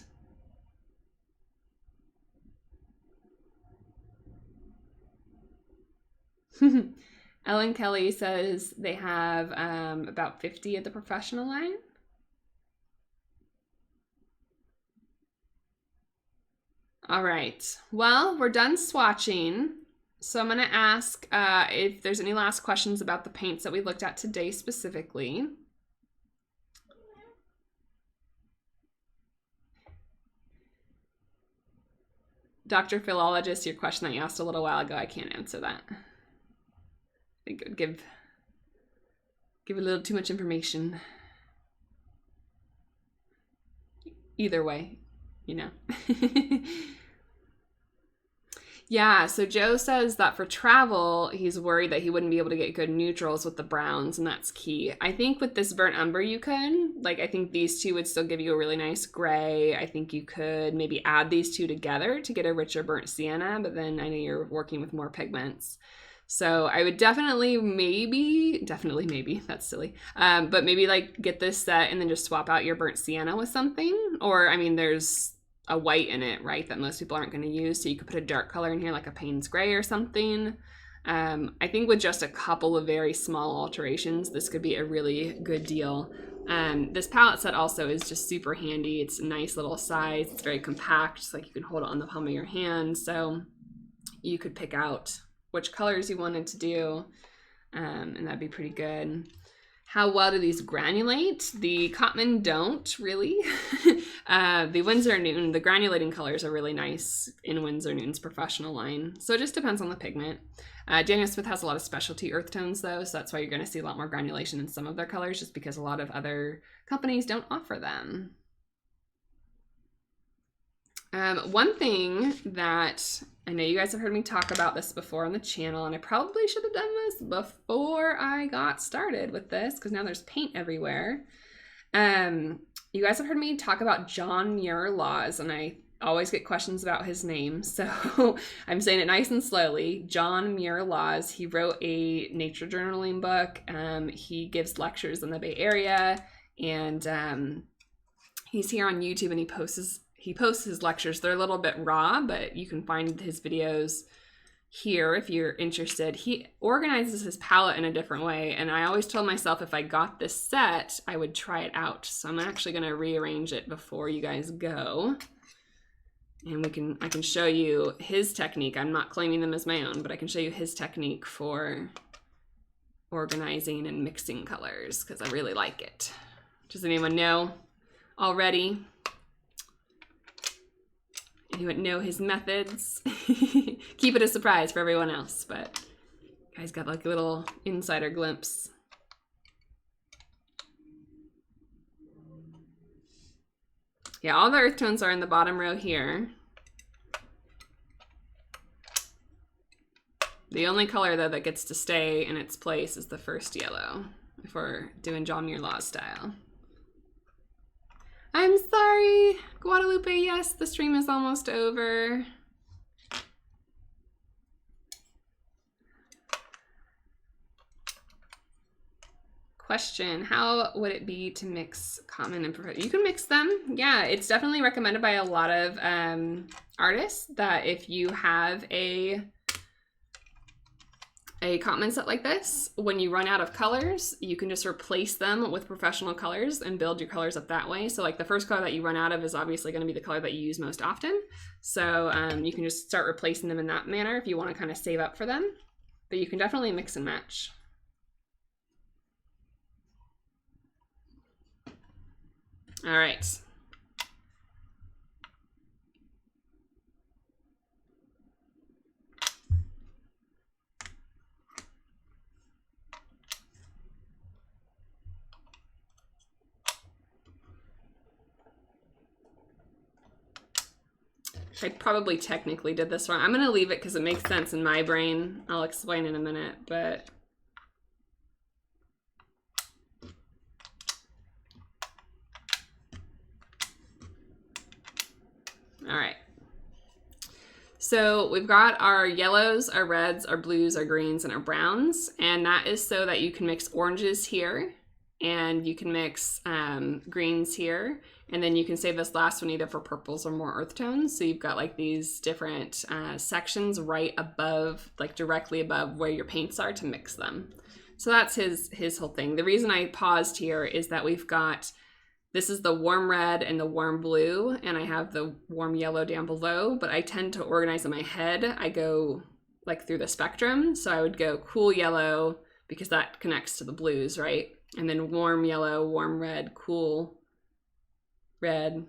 Ellen Kelly says they have about 50 at the professional line. All right, well, we're done swatching. So I'm gonna ask if there's any last questions about the paints that we looked at today specifically. Dr. Philologist, your question that you asked a little while ago, I can't answer that. I think it would give a little too much information. Either way, you know. Yeah, so Joe says that for travel, he's worried that he wouldn't be able to get good neutrals with the browns, and that's key. I think with this burnt umber you could. Like, I think these two would still give you a really nice gray. I think you could maybe add these two together to get a richer burnt sienna, but then I know you're working with more pigments. So I would definitely maybe, that's silly, but maybe like get this set and then just swap out your burnt sienna with something. Or, I mean, there's a white in it, right, that most people aren't going to use. So you could put a dark color in here, like a Payne's Gray or something. I think with just a couple of very small alterations, this could be a really good deal. This palette set also is just super handy. It's a nice little size. It's very compact. It's like you can hold it on the palm of your hand. So you could pick out which colors you wanted to do, and that'd be pretty good. How well do these granulate? The Cotman don't really. The Winsor Newton, the granulating colors are really nice in Winsor Newton's professional line. So it just depends on the pigment. Daniel Smith has a lot of specialty earth tones though, so that's why you're going to see a lot more granulation in some of their colors, just because a lot of other companies don't offer them. One thing that I know you guys have heard me talk about this before on the channel, and I probably should have done this before I got started with this because now there's paint everywhere. You guys have heard me talk about John Muir Laws, and I always get questions about his name, so I'm saying it nice and slowly. John Muir Laws. He wrote a nature journaling book. He gives lectures in the Bay Area, and he's here on YouTube, and he posts his lectures. They're a little bit raw, but you can find his videos here if you're interested. He organizes his palette in a different way, and I always told myself if I got this set, I would try it out. So I'm actually going to rearrange it before you guys go. And I can show you his technique. I'm not claiming them as my own, but I can show you his technique for organizing and mixing colors because I really like it. Does anyone know already? Anyone know his methods? Keep it a surprise for everyone else, but guys got like a little insider glimpse. Yeah, all the earth tones are in the bottom row here. The only color though that gets to stay in its place is the first yellow if we're doing John Muir Laws style. I'm sorry, Guadalupe, yes, the stream is almost over. Question, how would it be to mix common and professional? You can mix them. Yeah, it's definitely recommended by a lot of artists that if you have a Cotman set like this, when you run out of colors, you can just replace them with professional colors and build your colors up that way. So like the first color that you run out of is obviously going to be the color that you use most often. So you can just start replacing them in that manner if you want to kind of save up for them. But you can definitely mix and match. All right. I probably technically did this wrong. I'm going to leave it because it makes sense in my brain. I'll explain in a minute, but all right. So we've got our yellows, our reds, our blues, our greens, and our browns. And that is so that you can mix oranges here and you can mix greens here. And then you can save this last one either for purples or more earth tones. So you've got like these different sections right above, like directly above where your paints are to mix them. So that's his whole thing. The reason I paused here is that we've got, this is the warm red and the warm blue, and I have the warm yellow down below, but I tend to organize in my head. I go like through the spectrum. So I would go cool yellow because that connects to the blues, right? And then warm yellow, warm red, cool red,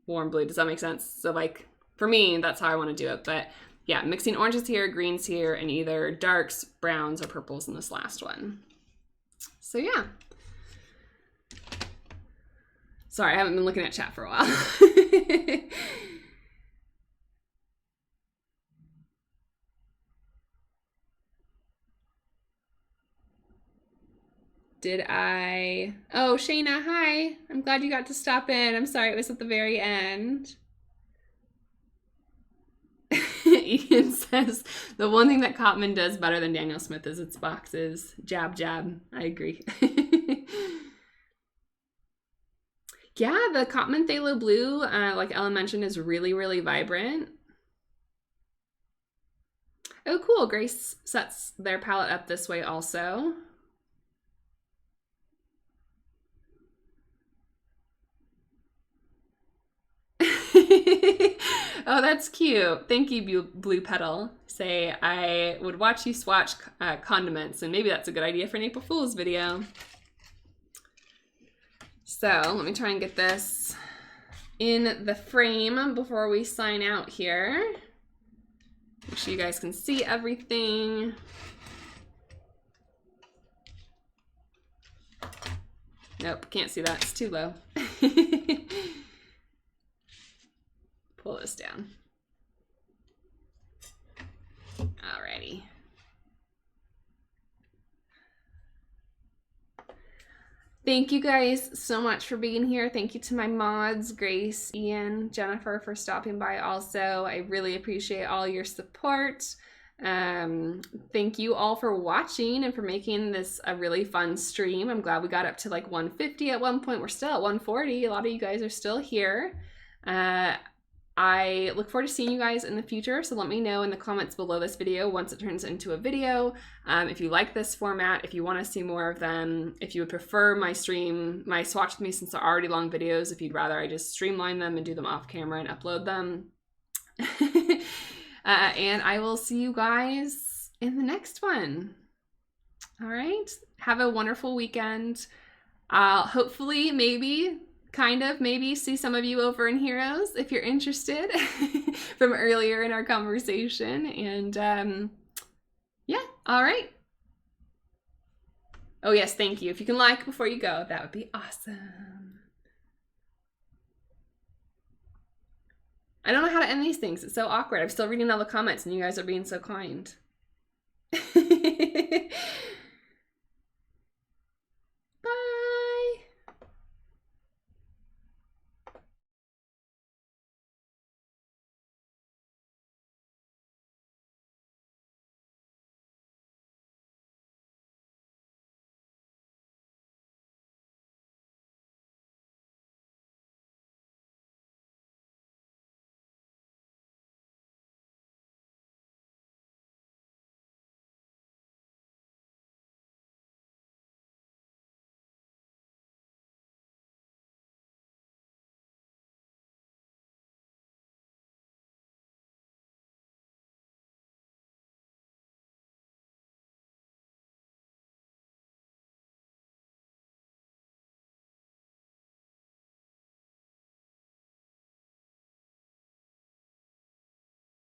warm blue. Does that make sense? So like for me, that's how I want to do it. But yeah, mixing oranges here, greens here, and either darks, browns, or purples in this last one. So yeah. Sorry, I haven't been looking at chat for a while. Oh, Shayna, hi. I'm glad you got to stop in. I'm sorry it was at the very end. Ian says, the one thing that Cotman does better than Daniel Smith is its boxes. Jab, jab. I agree. Yeah, the Cotman Phthalo Blue, like Ellen mentioned, is really, really vibrant. Oh, cool. Grace sets their palette up this way also. Oh, that's cute. Thank you, Blue Petal. Say, I would watch you swatch condiments, and maybe that's a good idea for an April Fool's video. So let me try and get this in the frame before we sign out here. Make sure you guys can see everything. Nope, can't see that. It's too low. Pull this down. Alrighty. Thank you guys so much for being here. Thank you to my mods, Grace, Ian, Jennifer, for stopping by also. I really appreciate all your support. Thank you all for watching and for making this a really fun stream. I'm glad we got up to like 150 at one point. We're still at 140. A lot of you guys are still here. I look forward to seeing you guys in the future, so let me know in the comments below this video once it turns into a video. If you like this format, if you want to see more of them, if you would prefer my swatch with me since they're already long videos, if you'd rather I just streamline them and do them off camera and upload them. And I will see you guys in the next one. All right, have a wonderful weekend. Hopefully, maybe see some of you over in Heroes if you're interested from earlier in our conversation. And yeah, all right. Oh yes, thank you. If you can like before you go, that would be awesome. I don't know how to end these things. It's so awkward. I'm still reading all the comments and you guys are being so kind.